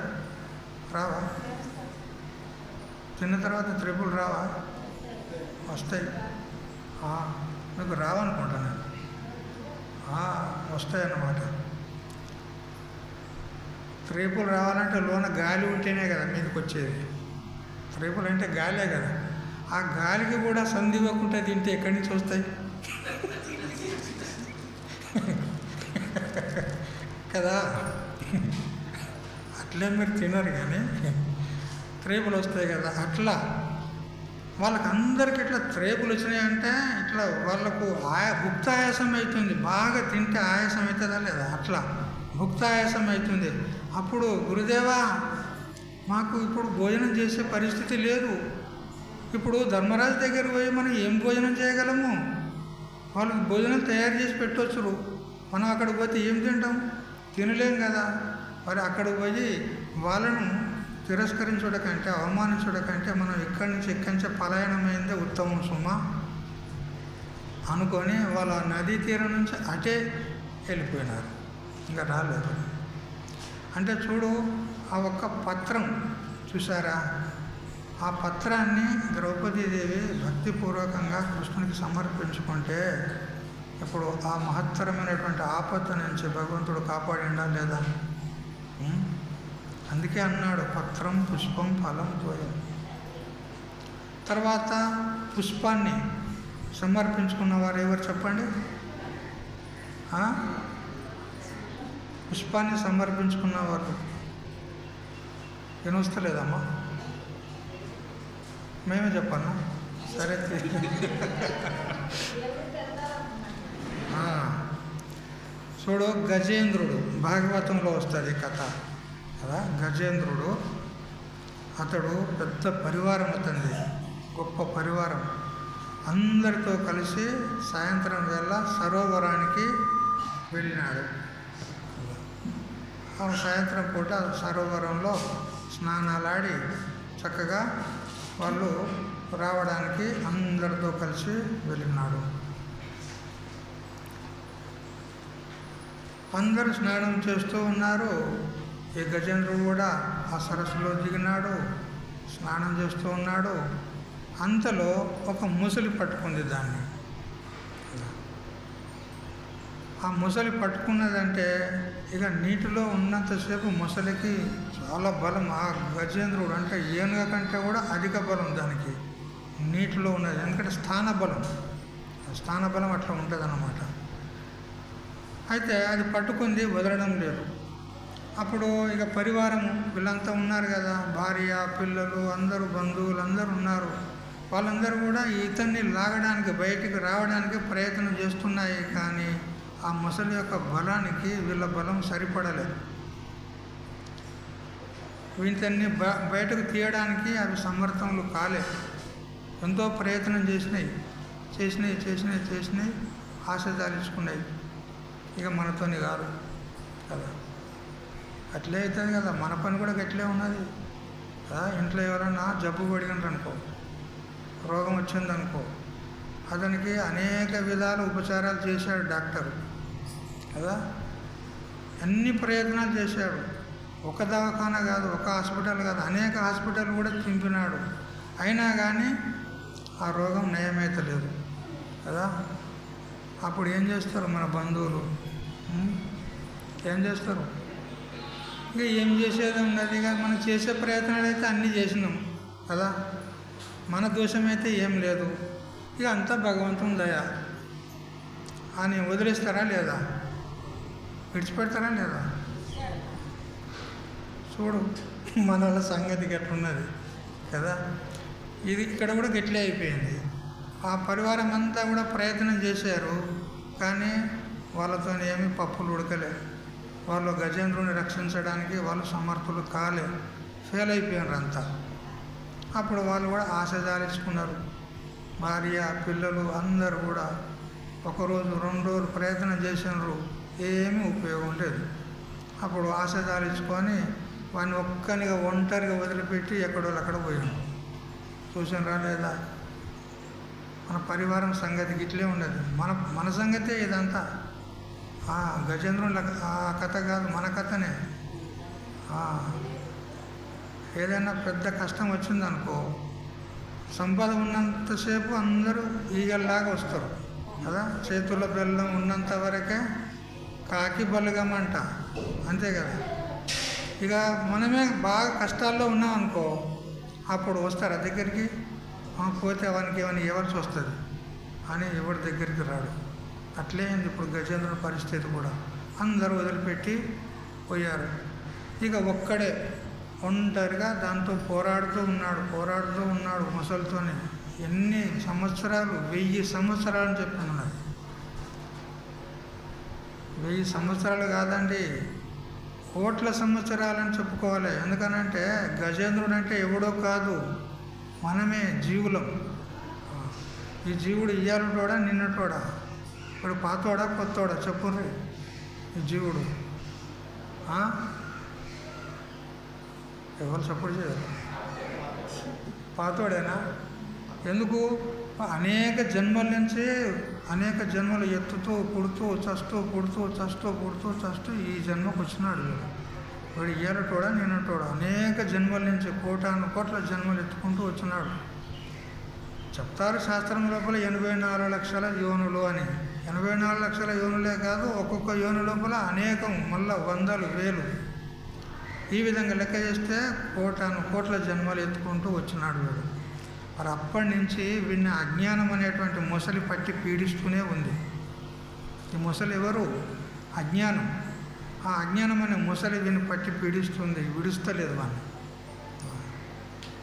రావా? తిన్న తర్వాత త్రేపులు రావా? వస్తాయి. మీకు రావనుకుంటా నేను, వస్తాయన్నమాట. త్రేపులు రావాలంటే లోన గాలి ఉంటేనే కదా మీదకి వచ్చేది. త్రేపులు అంటే గాలే కదా. ఆ గాలికి కూడా సంధి ఇవ్వకుండా తింటే ఎక్కడి నుంచి వస్తాయి కదా. అట్లే మీరు తినరు కానీ త్రేపులు వస్తాయి కదా. అట్లా వాళ్ళకి అందరికి ఇట్లా త్రేపులు వచ్చినాయంటే ఇట్లా వాళ్ళకు భుక్తాయాసం అవుతుంది. బాగా తింటే ఆయాసం అవుతుందా లేదా? అట్లా భుక్తాయాసం అవుతుంది. అప్పుడు గురుదేవా, మాకు ఇప్పుడు భోజనం చేసే పరిస్థితి లేదు, ఇప్పుడు ధర్మరాజు దగ్గర పోయి మనం ఏం భోజనం చేయగలము? వాళ్ళకి భోజనం తయారు చేసి పెట్టొచ్చురు, మనం అక్కడికి పోతే ఏం తింటాం? తినలేం కదా. మరి అక్కడికి పోయి వాళ్ళను తిరస్కరించడంకంటే, అవమానించడంకంటే మనం ఇక్కడి నుంచి పలాయనమైందే ఉత్తమం సుమా అనుకొని వాళ్ళ నదీ తీరం నుంచి అటే వెళ్ళిపోయినారు, ఇంకా రాలేదు. అంటే చూడు, ఆ ఒక్క పత్రం చూసారా? ఆ పత్రాన్ని ద్రౌపదీదేవి భక్తిపూర్వకంగా కృష్ణునికి సమర్పించుకుంటే ఇప్పుడు ఆ మహత్తరమైనటువంటి ఆపత్తు నుంచి భగవంతుడు కాపాడిండా లేదా? అందుకే అన్నాడు, పత్రం పుష్పం ఫలం ద్వయం. తర్వాత పుష్పాన్ని సమర్పించుకున్నవారు ఎవరు చెప్పండి? పుష్పాన్ని సమర్పించుకున్నవారు వినొస్తలేదమ్మా? మేమే చెప్పాలా? సరే చూడు, గజేంద్రుడు భాగవతంలో వస్తుంది కథ కదా. గజేంద్రుడు అతడు పెద్ద పరివారం అవుతుంది, గొప్ప పరివారం. అందరితో కలిసి సాయంత్రం వేళ సరోవరానికి వెళ్ళినాడు. ఆ సాయంత్రం పూట సరోవరంలో స్నానాలాడి చక్కగా వాళ్ళు రావడానికి అందరితో కలిసి వెళ్ళినాడు. అందరూ స్నానం చేస్తూ ఉన్నారు. ఈ గజేంద్రుడు కూడా ఆ సరస్సులో దిగినాడు, స్నానం చేస్తూ ఉన్నాడు. అంతలో ఒక ముసలి పట్టుకుంది దాన్ని. ఆ ముసలి పట్టుకున్నదంటే ఇక నీటిలో ఉన్నంతసేపు ముసలికి చాలా బలం. ఆ గజేంద్రుడు అంటే ఏనుగ కంటే కూడా అధిక బలం దానికి నీటిలో ఉన్నది. ఎందుకంటే స్థాన బలం అట్లా ఉంటుంది అన్నమాట. అయితే అది పట్టుకుంది, వదలడం లేదు. అప్పుడు ఇక పరివారం వీళ్ళంతా ఉన్నారు కదా, భార్య పిల్లలు అందరూ బంధువులు అందరూ ఉన్నారు. వాళ్ళందరూ కూడా ఇతన్ని లాగడానికి బయటికి రావడానికి ప్రయత్నం చేస్తున్నాయి. కానీ ఆ ముసలి యొక్క బలానికి వీళ్ళ బలం సరిపడలేదు. వీటిని బయటకు తీయడానికి అవి సమర్థములు కాలేదు. ఎంతో ప్రయత్నం చేసినాయి, ఆశ జాలించుకున్నాయి. ఇక మనతోని కాదు కదా, అట్లే అవుతుంది కదా. మన పని కూడా గట్లే ఉన్నది కదా. ఇంట్లో ఎవరన్నా జబ్బు పడినారు అనుకో, రోగం వచ్చిందనుకో, అతనికి అనేక విధాల ఉపచారాలు చేశాడు డాక్టరు కదా. అన్ని ప్రయత్నాలు చేశాడు. ఒక దవాఖానా కాదు, ఒక హాస్పిటల్ కాదు, అనేక హాస్పిటల్ కూడా తింపినాడు. అయినా కానీ ఆ రోగం నయమైతలేదు కదా. అప్పుడు ఏం చేస్తారు మన బంధువులు? ఏం చేస్తారు? ఇక ఏం చేసేది ఉన్నది. ఇక మనం చేసే ప్రయత్నాలు అయితే అన్నీ చేసినాం కదా, మన దోషం అయితే ఏం లేదు. ఇక అంతా భగవంతుని దయ అని వదిలేస్తారా లేదా? విడిచిపెడతారా లేదా? చూడు మన వాళ్ళ సంగతి గట్లున్నది కదా. ఇది ఇక్కడ కూడా గట్లే అయిపోయింది. ఆ పరివారం అంతా కూడా ప్రయత్నం చేశారు, కానీ వాళ్ళతో ఏమీ పప్పులు ఉడకలే. వాళ్ళు గజేంద్రుని రక్షించడానికి వాళ్ళు సమర్థులు కాలే, ఫెయిల్ అయిపోయారు అంతా. అప్పుడు వాళ్ళు కూడా ఆశ జాలించుకున్నారు. భార్య పిల్లలు అందరూ కూడా ఒకరోజు 2 రోజులు ప్రయత్నం చేసినారు, ఏమీ ఉపయోగం లేదు. అప్పుడు ఆశ జాలించుకొని వాడిని ఒక్కనిగా ఒంటరిగా వదిలిపెట్టి ఎక్కడో అక్కడ పోయాను. చూసినరా లేదా? మన పరివారం సంగతి గిట్లే ఉండదు. మన సంగతే ఇదంతా. గజేంద్రుని ఆ కథ కాదు, మన కథనే. ఏదైనా పెద్ద కష్టం వచ్చిందనుకో, సంపద ఉన్నంతసేపు అందరూ ఈగల్లాగా వస్తారు కదా. చేతుల బెల్లం ఉన్నంత వరకే కాకి బలగమంట, అంతే కదా. ఇక మనమే బాగా కష్టాల్లో ఉన్నాం అనుకో, అప్పుడు వస్తారా దగ్గరికి? పోతే వానికి ఏమైనా ఇవ్వాల్సి వస్తుంది అని ఎవరి దగ్గరికి రాడు. అట్లే ఇప్పుడు గజేంద్రుని పరిస్థితి కూడా. అందరూ వదిలిపెట్టి పోయారు. ఇక ఒక్కడే ఒంటరిగా దాంతో పోరాడుతూ ఉన్నాడు ముసలితోని. ఎన్ని సంవత్సరాలు? 1000 సంవత్సరాలు అని చెప్తున్నది. 1000 సంవత్సరాలు కాదండి, కోట్ల సంవత్సరాలని చెప్పుకోవాలి. ఎందుకనంటే గజేంద్రుడు అంటే ఎవడో కాదు, మనమే జీవులం. ఈ జీవుడు ఇయ్యాలటోడా నిన్నటోడా? ఇప్పుడు పాతోడా కొత్తోడా చెప్పుర్రి? ఈ జీవుడు ఎవరు సపోర్ట్ చేయరు? పాతోడేనా? ఎందుకు? అనేక జన్మల నుంచి అనేక జన్మలు ఎత్తుతూ పుడుతూ చస్తూ ఈ జన్మకు వచ్చినాడు. వాడు ఇయ్యాలటోడా నిన్నటోడా? అనేక జన్మల నుంచి కోట్ల జన్మలు ఎత్తుకుంటూ వచ్చినాడు. చెప్తారు శాస్త్రం లోపల 84 లక్షల యోనులు అని. 84 లక్షల యోనులే కాదు, ఒక్కొక్క యోను లోపల అనేకం, మళ్ళా 100,000 1000 ఈ విధంగా లెక్క చేస్తే కోట్ల జన్మలు ఎత్తుకుంటూ వచ్చినాడు వీడు. మరి అప్పటి నుంచి వీడిని అజ్ఞానం అనేటువంటి ముసలి పట్టి పీడిస్తూనే ఉంది. ఈ ముసలి ఎవరు? అజ్ఞానం. ఆ అజ్ఞానం అనే ముసలి వీడిని పట్టి పీడిస్తుంది, విడుస్తలేదు వాడిని.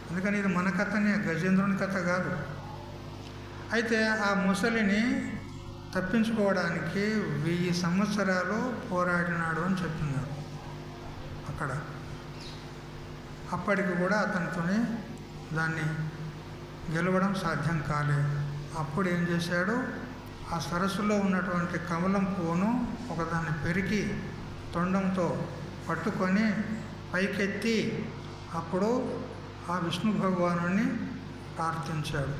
అందుకని ఇది మన కథనే, గజేంద్రుని కథ కాదు. అయితే ఆ ముసలిని తప్పించుకోవడానికి 1000 సంవత్సరాలు పోరాడినాడు అని చెప్తున్నారు అక్కడ. అప్పటికి కూడా అతనితోనే దాన్ని గెలవడం సాధ్యం కాలేదు. అప్పుడు ఏం చేశాడు? ఆ సరస్సులో ఉన్నటువంటి కమలం పువ్వును ఒకదాన్ని పెరికి తొండంతో పట్టుకొని పైకెత్తి అప్పుడు ఆ విష్ణు భగవానుని ప్రార్థించాడు.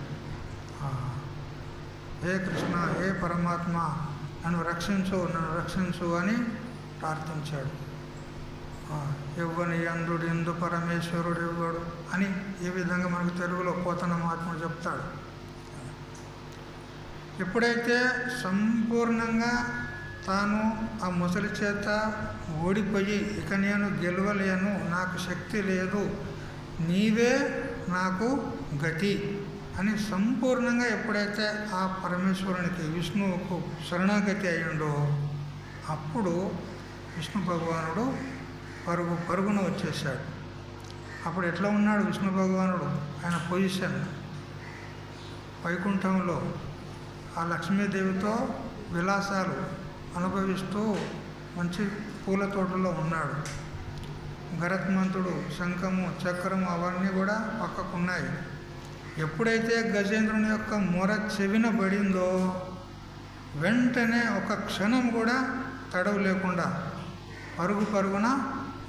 హే కృష్ణ, హే పరమాత్మ, నన్ను రక్షించు అని ప్రార్థించాడు. ఎవ్వని యందుడు ఇందు పరమేశ్వరుడు ఎవ్వడు అని ఈ విధంగా మనకు తెలుగులో పోతన మహాత్ముడు చెప్తాడు. ఎప్పుడైతే సంపూర్ణంగా తాను ఆ ముసలి చేత ఓడిపోయి ఇక నేను గెలవలేను, నాకు శక్తి లేదు, నీవే నాకు గతి అని సంపూర్ణంగా ఎప్పుడైతే ఆ పరమేశ్వరునికి విష్ణువుకు శరణాగతి అయ్యిండో అప్పుడు విష్ణు భగవానుడు పరుగున వచ్చేసాడు. అప్పుడు ఎట్లా ఉన్నాడు విష్ణు భగవానుడు? ఆయన పొజిషన్ వైకుంఠంలో ఆ లక్ష్మీదేవితో విలాసాలు అనుభవిస్తూ మంచి పూల తోటలో ఉన్నాడు. గరత్మంతుడు, శంఖము, చక్రము అవన్నీ కూడా పక్కకున్నాయి. ఎప్పుడైతే గజేంద్రుని యొక్క మొర చెవిన పడిందో వెంటనే ఒక క్షణం కూడా తడవు లేకుండా పరుగున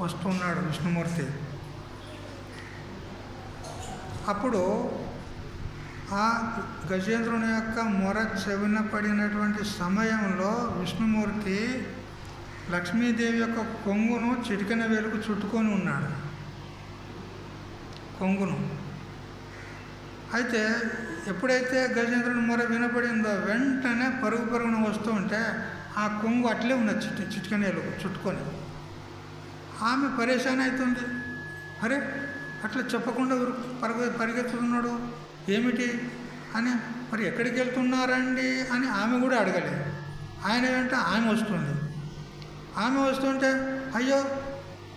వస్తున్నాడు విష్ణుమూర్తి. అప్పుడు ఆ గజేంద్రుని యొక్క మొర చెవిన పడినటువంటి సమయంలో విష్ణుమూర్తి లక్ష్మీదేవి యొక్క కొంగును చిటికెన వేలుకు చుట్టుకొని ఉన్నాడు. కొంగును అయితే ఎప్పుడైతే గజేంద్రుని మొర వినపడిందో వెంటనే పరుగున వస్తూ ఉంటే ఆ కొంగు అట్లే ఉన్నది చిటికెన వేలుకు చుట్టుకొని. ఆమె పరేషాన్ అవుతుంది. అరే అట్లా చెప్పకుండా పరిగెత్తుతున్నాడు ఏమిటి అని, మరి ఎక్కడికి వెళ్తున్నారండి అని ఆమె కూడా అడగలేదు. ఆయన వెంట ఆమె వస్తుంది. ఆమె వస్తుంటే అయ్యో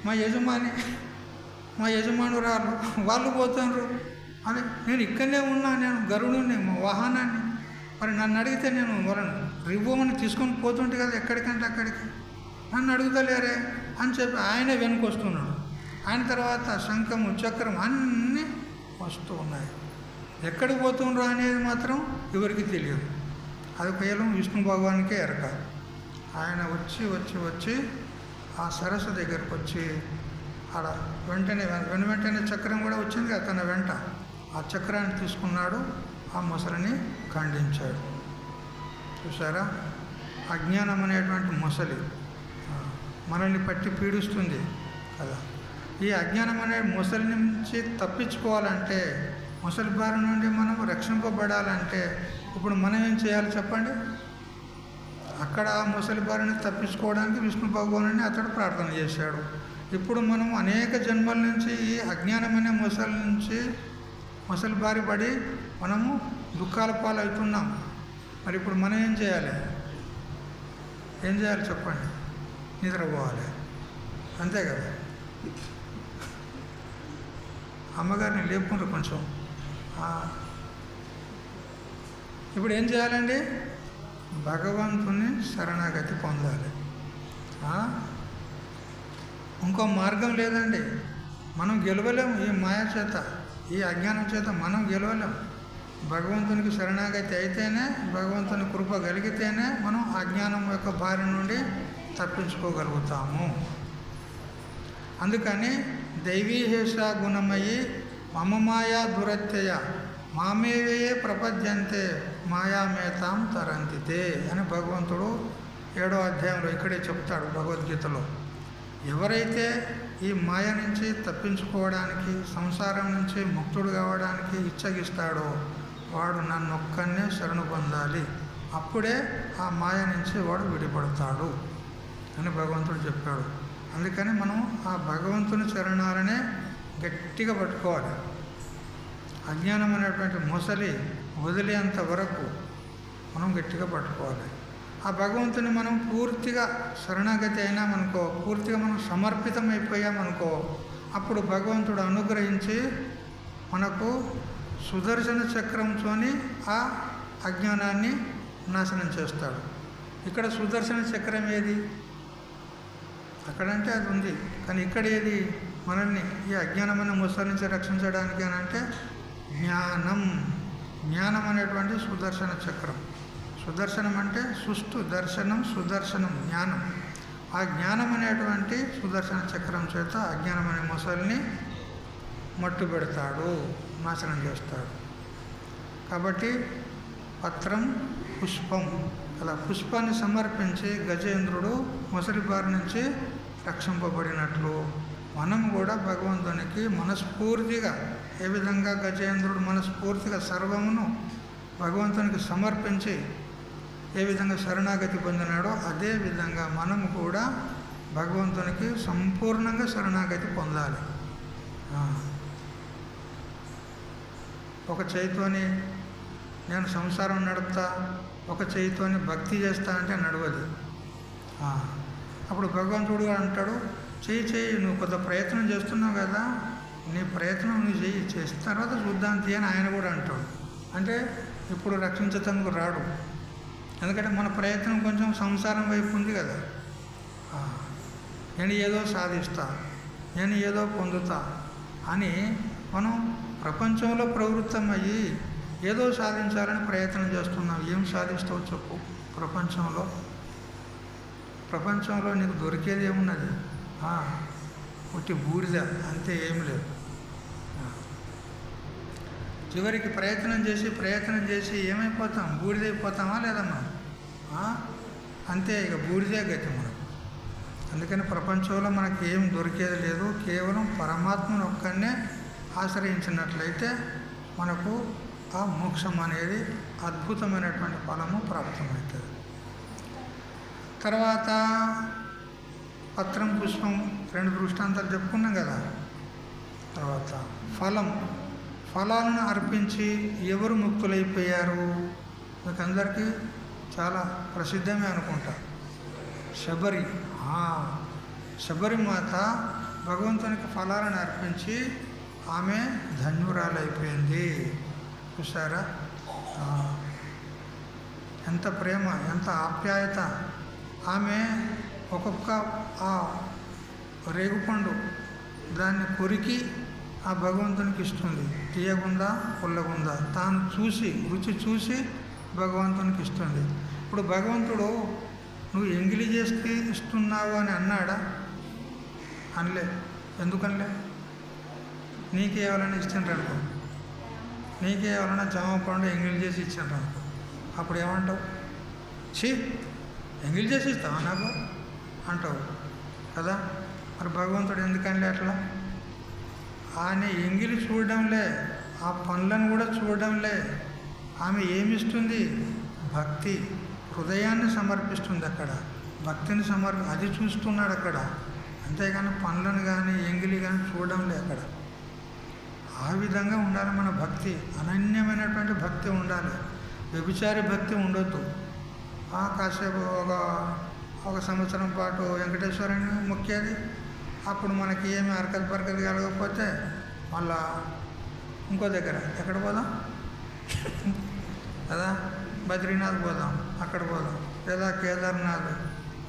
మా యజమానురాలు వాళ్ళు పోతున్నారు అని, నేను ఇక్కడనే ఉన్నా, నేను గరుడుని మా వాహనాన్ని, మరి నన్ను అడిగితే నేను వాళ్ళని రివ్వమని తీసుకొని పోతుంటే కదా ఎక్కడికంటే అక్కడికి, నన్ను అడుగుతలేరే అని చెప్పి ఆయనే వెనుకొస్తున్నాడు. ఆయన తర్వాత శంఖము, చక్రం అన్నీ వస్తూ ఉన్నాయి. ఎక్కడికి పోతుండ్రు అనేది మాత్రం ఎవరికి తెలియదు. అది కేవలం విష్ణు భగవానికే ఎరక. ఆయన వచ్చి ఆ సరస్సు దగ్గరకు వచ్చి ఆడ వెంటనే చక్రం కూడా వచ్చింది కదా తన వెంట. ఆ చక్రాన్ని తీసుకున్నాడు, ఆ మొసలిని ఖండించాడు. చూసారా, అజ్ఞానం అనేటువంటి మొసలి మనల్ని పట్టి పీడిస్తుంది కదా. ఈ అజ్ఞానం అనే మొసలి నుంచి తప్పించుకోవాలంటే, ముసలి బారి నుండి మనం రక్షింపబడాలంటే ఇప్పుడు మనం ఏం చేయాలి చెప్పండి? అక్కడ ఆ ముసలి బారిని తప్పించుకోవడానికి విష్ణు భగవానుని అతడు ప్రార్థన చేశాడు. ఇప్పుడు మనం అనేక జన్మల నుంచి ఈ అజ్ఞానమైన ముసలి బారి పడి మనము దుఃఖాల పాలవుతున్నాం. మరి ఇప్పుడు మనం ఏం చేయాలి చెప్పండి? నిద్రపోవాలి, అంతే కదా. అమ్మగారిని లేపుకుంటారు కొంచెం. ఇప్పుడు ఏం చేయాలండి? భగవంతుని శరణాగతి పొందాలి. ఇంకో మార్గం లేదండి. మనం గెలవలేము ఈ మాయ చేత, ఈ అజ్ఞానం చేత మనం గెలవలేం. భగవంతునికి శరణాగతి అయితేనే, భగవంతుని కృప కలిగితేనే మనం అజ్ఞానం యొక్క బారి నుండి తప్పించుకోగలుగుతాము. అందుకని దైవీహేష గుణమయి మమ మాయా దురత్యయ మామేవే ప్రపద్యంతే మాయామేతాం తరంతితే అని భగవంతుడు 7వ అధ్యాయంలో ఇక్కడే చెప్తాడు భగవద్గీతలో. ఎవరైతే ఈ మాయ నుంచి తప్పించుకోవడానికి, సంసారం నుంచి ముక్తుడు కావడానికి ఇచ్చగిస్తాడో వాడు నన్నొక్కనే శరణు పొందాలి, అప్పుడే ఆ మాయ నుంచి వాడు విడిపడతాడు అని భగవంతుడు చెప్పాడు. అందుకని మనం ఆ భగవంతుని చరణాలనే గట్టిగా పట్టుకోవాలి. అజ్ఞానం అనేటువంటి మొసలి వదిలేంత వరకు మనం గట్టిగా పట్టుకోవాలి. ఆ భగవంతుని మనం పూర్తిగా శరణాగతి అయినామనుకో, పూర్తిగా మనం సమర్పితమైపోయామనుకో, అప్పుడు భగవంతుడు అనుగ్రహించి మనకు సుదర్శన చక్రంతో ఆ అజ్ఞానాన్ని నాశనం చేస్తాడు. ఇక్కడ సుదర్శన చక్రం ఏది? అక్కడంటే అది ఉంది, కానీ ఇక్కడ ఏది మనల్ని ఈ అజ్ఞానమైన ముసలి నుంచి రక్షించడానికి అని అంటే జ్ఞానం అనేటువంటి సుదర్శన చక్రం. సుదర్శనం అంటే సుష్టు దర్శనం, సుదర్శనం జ్ఞానం. ఆ జ్ఞానం అనేటువంటి సుదర్శన చక్రం చేత అజ్ఞానం అనే ముసలిని మట్టు పెడతాడు, నాశనం చేస్తాడు. కాబట్టి పత్రం పుష్పం అలా పుష్పాన్ని సమర్పించి గజేంద్రుడు ముసలి బారి నుంచి రక్షింపబడినట్లు మనం కూడా భగవంతునికి మనస్ఫూర్తిగా, ఏ విధంగా గజేంద్రుడు మనస్ఫూర్తిగా సర్వమును భగవంతునికి సమర్పించి ఏ విధంగా శరణాగతి పొందినాడో అదే విధంగా మనం కూడా భగవంతునికి సంపూర్ణంగా శరణాగతి పొందాలి. ఒక చేయితోని నేను సంసారం నడుపుతా, ఒక చేయితోని భక్తి చేస్తా అంటే నడవదు. అప్పుడు భగవంతుడు అంటాడు, చెయ్యి నువ్వు కొంత ప్రయత్నం చేస్తున్నావు కదా, నీ ప్రయత్నం నువ్వు చేసిన తర్వాత చూద్దాం అని ఆయన కూడా అంటాడు. అంటే ఇప్పుడు రక్షించటానికి రాడు, ఎందుకంటే మన ప్రయత్నం కొంచెం సంసారం వైపు ఉంది కదా. నేను ఏదో సాధిస్తా, నేను ఏదో పొందుతా అని మనం ప్రపంచంలో ప్రవృత్తమయ్యి ఏదో సాధించాలని ప్రయత్నం చేస్తున్నాం. ఏం సాధిస్తావు చెప్పు? ప్రపంచంలో నీకు దొరికేది ఏమున్నది? ఒకటి బూడిద, అంతే, ఏమి లేదు. చివరికి ప్రయత్నం చేసి ఏమైపోతాం? బూడిదైపోతామా లేదమ్మా? అంతే, ఇక బూడిదే గతి మనకు. అందుకని ప్రపంచంలో మనకి ఏం దొరికేది లేదు. కేవలం పరమాత్మను ఒక్కనే ఆశ్రయించినట్లయితే మనకు ఆ మోక్షం అనేది అద్భుతమైనటువంటి ఫలము ప్రాప్తమవుతుంది. తర్వాత పత్రం, పుష్పం, 2 దృష్టాంతాలు చెప్పుకున్నాం కదా. తర్వాత ఫలాలను అర్పించి ఎవరు ముక్తులైపోయారు? మీకు అందరికీ చాలా ప్రసిద్ధమే అనుకుంటా. శబరిమాత భగవంతునికి ఫలాలను అర్పించి ఆమె ధన్యురాలైపోయింది. చూసారా ఎంత ప్రేమ, ఎంత ఆప్యాయత. ఆమె ఒక్కొక్క ఆ రేగుపండు దాన్ని కొరికి ఆ భగవంతునికి ఇస్తుంది. తీయగుందా పుల్లగుందా తాను చూసి, రుచి చూసి భగవంతునికి ఇస్తుంది. ఇప్పుడు భగవంతుడు నువ్వు ఎంగిలి చేసి ఇస్తున్నావు అని అన్నాడా? అనలే. ఎందుకనలే? నీకేవాలని ఇచ్చిండ్రనుకో, నీకేవాలన్నా జామ పండు ఎంగిలి చేసి ఇచ్చిండ్రనుకో, అప్పుడు ఏమంటావు? ఎంగిలి చేసి ఇస్తావా నాకు అంటావు కదా. మరి భగవంతుడు ఎందుకనలే అట్లా? ఆయన ఎంగిలి చూడడంలే, ఆ పనులను కూడా చూడడంలే. ఆమె ఏమిస్తుంది? భక్తి, హృదయాన్ని సమర్పిస్తుంది. అక్కడ భక్తిని అది చూస్తున్నాడు అక్కడ. అంతేగాని పనులను కానీ ఎంగిలి కానీ చూడడంలే అక్కడ. ఆ విధంగా ఉండాలి మన భక్తి. అనన్యమైనటువంటి భక్తి ఉండాలి. వ్యభిచారి భక్తి ఉండొద్దు. కాసేపు ఒక సంవత్సరం పాటు వెంకటేశ్వరుని మొక్కేది, అప్పుడు మనకి ఏమి అరకలు పరకలు కలగకపోతే మళ్ళా ఇంకో దగ్గర ఎక్కడ పోదాం కదా, బద్రీనాథ్ పోదాం, అక్కడ పోదాం, లేదా కేదార్నాథ్,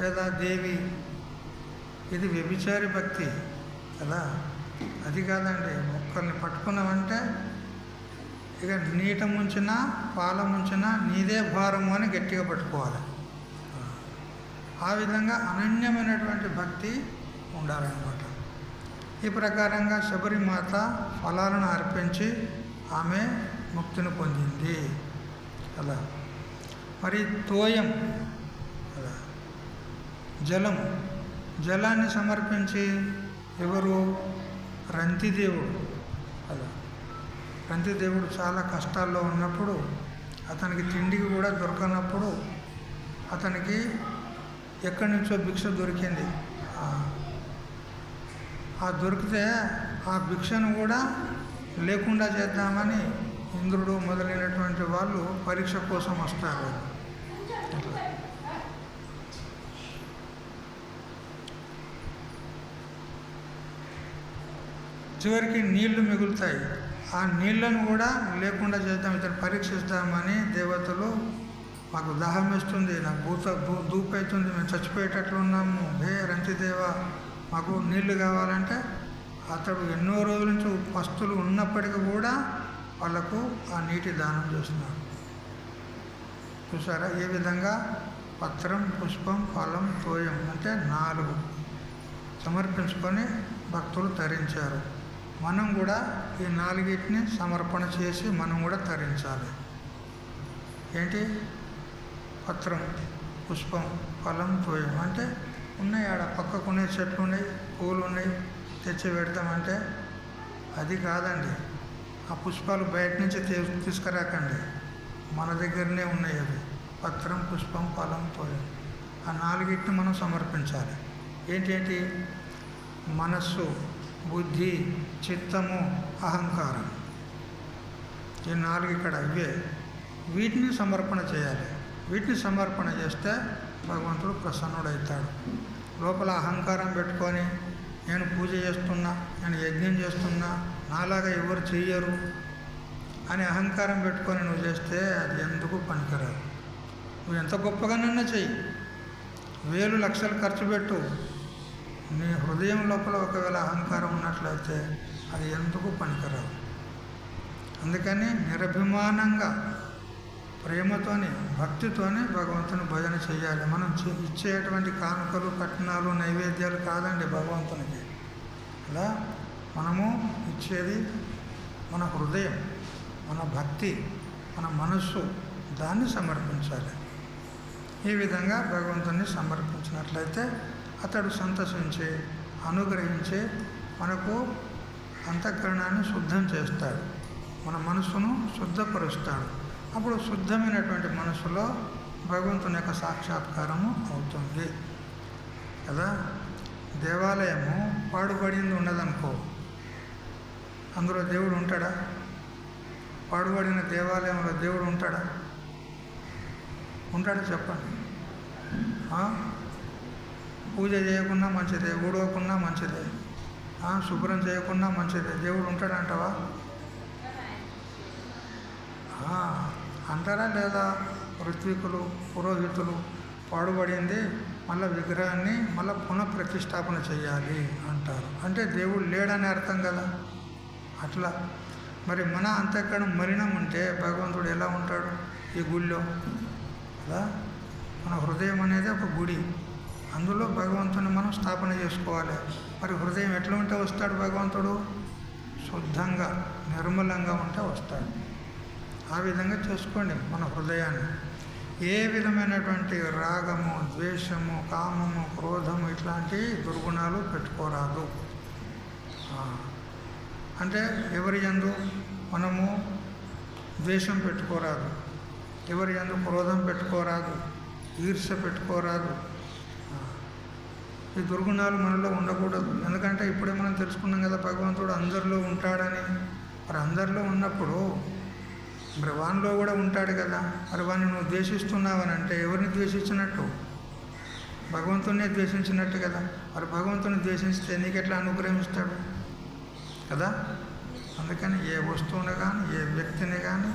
లేదా దేవి. ఇది వ్యభిచారి భక్తి కదా. అది కాదండి. ఒక్కరిని పట్టుకున్నామంటే ఇక నీట ముంచినా పాల ముంచినా నీదే భారము అని గట్టిగా పట్టుకోవాలి. ఆ విధంగా అనన్యమైనటువంటి భక్తి ఉండాలన్నమాట. ఈ ప్రకారంగా శబరిమాత ఫలాలను అర్పించి ఆమె ముక్తిని పొందింది అలా. మరి తోయం అలా, జలాన్ని సమర్పించి ఎవరు? రంతిదేవుడు అలా. రంతిదేవుడు చాలా కష్టాల్లో ఉన్నప్పుడు, అతనికి తిండికి కూడా దొరకనప్పుడు అతనికి ఎక్కడి నుంచో భిక్ష దొరికింది. ఆ దొరికితే ఆ భిక్షను కూడా లేకుండా చేద్దామని ఇంద్రుడు మొదలైనటువంటి వాళ్ళు పరీక్ష కోసం వస్తారు. చివరికి నీళ్లు మిగులుతాయి. ఆ నీళ్లను కూడా లేకుండా చేద్దాం, ఇతను పరీక్షిస్తామని దేవతలు, మాకు దాహం వేస్తుంది, నాకు దూపైతుంది, మేము చచ్చిపోయేటట్లు ఉన్నాము, రంతిదేవ మాకు నీళ్లు కావాలంటే అతడు ఎన్నో రోజుల నుంచి పస్తులు ఉన్నప్పటికీ కూడా వాళ్ళకు ఆ నీటి దానం చేస్తున్నారు. చూసారా ఏ విధంగా? పత్రం, పుష్పం, ఫలం, తోయం అంటే 4 సమర్పించుకొని భక్తులు తరించారు. మనం కూడా ఈ 4టిని సమర్పణ చేసి మనం కూడా తరించాలి. ఏంటి? పత్రం, పుష్పం, ఫలం, తోయం అంటే ఉన్నాయి, ఆడ పక్కకున్నాయి, చెట్లు ఉన్నాయి, పూలు ఉన్నాయి, తెచ్చి పెడతామంటే అది కాదండి. ఆ పుష్పాలు బయట నుంచి తీసుకురాకండి, మన దగ్గరనే ఉన్నాయి అవి. పత్రం, పుష్పం, ఫలం, తోయం, ఆ నాలుగిటిని మనం సమర్పించాలి. ఏంటేంటి? మనస్సు, బుద్ధి, చిత్తము, అహంకారం. ఈ నాలుగు ఇక్కడ ఇవే. వీటిని సమర్పణ చేయాలి. వీటిని సమర్పణ చేస్తే భగవంతుడు ప్రసన్నుడవుతాడు. లోపల అహంకారం పెట్టుకొని నేను పూజ చేస్తున్నా, నేను యజ్ఞం చేస్తున్నా, నాలాగా ఎవరు చెయ్యరు అని అహంకారం పెట్టుకొని నువ్వు చేస్తే అది ఎందుకు పనికిరాదు. నువ్వు ఎంత గొప్పగానన్నా చెయ్యి, వేలు లక్షలు ఖర్చు పెట్టు, నీ హృదయం లోపల ఒకవేళ అహంకారం ఉన్నట్లయితే అది ఎందుకు పనికిరాదు. అందుకని నిరభిమానంగా ప్రేమతోని, భక్తితోని భగవంతుని భజన చేయాలి. మనం ఇచ్చేటువంటి కానుకలు, కట్నాలు, నైవేద్యాలు కాదండి భగవంతునికి. అలా మనము ఇచ్చేది మన హృదయం, మన భక్తి, మన మనస్సు, దాన్ని సమర్పించాలి. ఈ విధంగా భగవంతుని సమర్పించినట్లయితే అతడు సంతోషించి, అనుగ్రహించి మనకు అంతఃకరణాన్ని శుద్ధం చేస్తాడు, మన మనస్సును శుద్ధపరుస్తాడు. అప్పుడు శుద్ధమైనటువంటి మనసులో భగవంతుని యొక్క సాక్షాత్కారము అవుతుంది కదా. దేవాలయము పాడుబడింది ఉన్నదనుకో, అందులో దేవుడు ఉంటాడా? పాడుబడిన దేవాలయంలో దేవుడు ఉంటాడా? ఉంటాడా చెప్పండి. పూజ చేయకున్నా మంచిదే, ఊడవకున్నా మంచిదే, శుభ్రం చేయకున్నా మంచిదే, దేవుడు ఉంటాడంటావా? అంటారా లేదా? ఋత్వికులు, పురోహితులు పాడుబడింది మళ్ళీ విగ్రహాన్ని మళ్ళీ పునఃప్రతిష్టాపన చేయాలి అంటారు. అంటే దేవుడు లేడని అర్థం కదా. అట్లా మరి మన అంతఃకరణం మలినం ఉంటే భగవంతుడు ఎలా ఉంటాడు? ఈ గుడిలో కదా. మన హృదయం అనేది ఒక గుడి, అందులో భగవంతుని మనం స్థాపన చేసుకోవాలి. మరి హృదయం ఎట్లా ఉంటే వస్తాడు భగవంతుడు? శుద్ధంగా, నిర్మలంగా ఉంటే వస్తాడు. ఆ విధంగా చేసుకోండి మన హృదయాన్ని. ఏ విధమైనటువంటి రాగము, ద్వేషము, కామము, క్రోధము ఇట్లాంటి దుర్గుణాలు పెట్టుకోరాదు. అంటే ఎవరి యందు మనము ద్వేషం పెట్టుకోరాదు, ఎవరి యందు క్రోధం పెట్టుకోరాదు, ఈర్ష్య పెట్టుకోరాదు. ఈ దుర్గుణాలు మనలో ఉండకూడదు. ఎందుకంటే ఇప్పుడే మనం తెలుసుకున్నాం కదా భగవంతుడు అందరిలో ఉంటాడని. మరి అందరిలో ఉన్నప్పుడు మరి వానిలో కూడా ఉంటాడు కదా. మరి వాడిని నువ్వు ద్వేషిస్తున్నావని అంటే ఎవరిని ద్వేషించినట్టు? భగవంతుడినే ద్వేషించినట్టు కదా. మరి భగవంతుని ద్వేషిస్తే నీకు ఎట్లా అనుగ్రహిస్తాడు కదా. అందుకని ఏ వస్తువుని కానీ, ఏ వ్యక్తిని కానీ,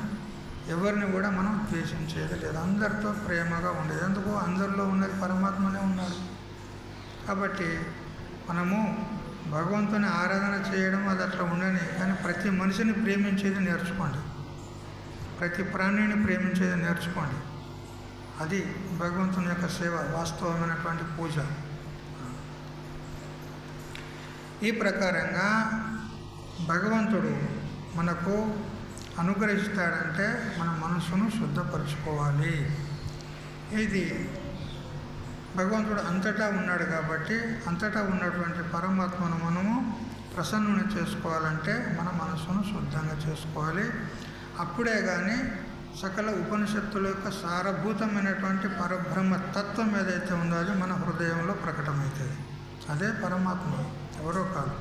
ఎవరిని కూడా మనం ద్వేషించేది లేదు. అందరితో ప్రేమగా ఉండేది. ఎందుకు? అందరిలో ఉన్నది పరమాత్మనే ఉన్నాడు కాబట్టి మనము భగవంతుని ఆరాధన చేయడం అది అట్లా ఉండని, కానీ ప్రతి మనిషిని ప్రేమించేది నేర్చుకోండి, ప్రతి ప్రాణిని ప్రేమించేది నేర్చుకోండి. అది భగవంతుని యొక్క సేవ, వాస్తవమైనటువంటి పూజ. ఈ ప్రకారంగా భగవంతుడు మనకు అనుగ్రహిస్తాడంటే మన మనసును శుద్ధపరచుకోవాలి. ఇది భగవంతుడు అంతటా ఉన్నాడు కాబట్టి అంతటా ఉన్నటువంటి పరమాత్మను మనము ప్రసన్నుని చేసుకోవాలంటే మన మనసును శుద్ధంగా చేసుకోవాలి. అప్పుడే కానీ సకల ఉపనిషత్తుల యొక్క సారభూతమైనటువంటి పరబ్రహ్మ తత్వం ఏదైతే ఉందో అది మన హృదయంలో ప్రకటమవుతుంది. అదే పరమాత్మ, ఎవరో కాదు.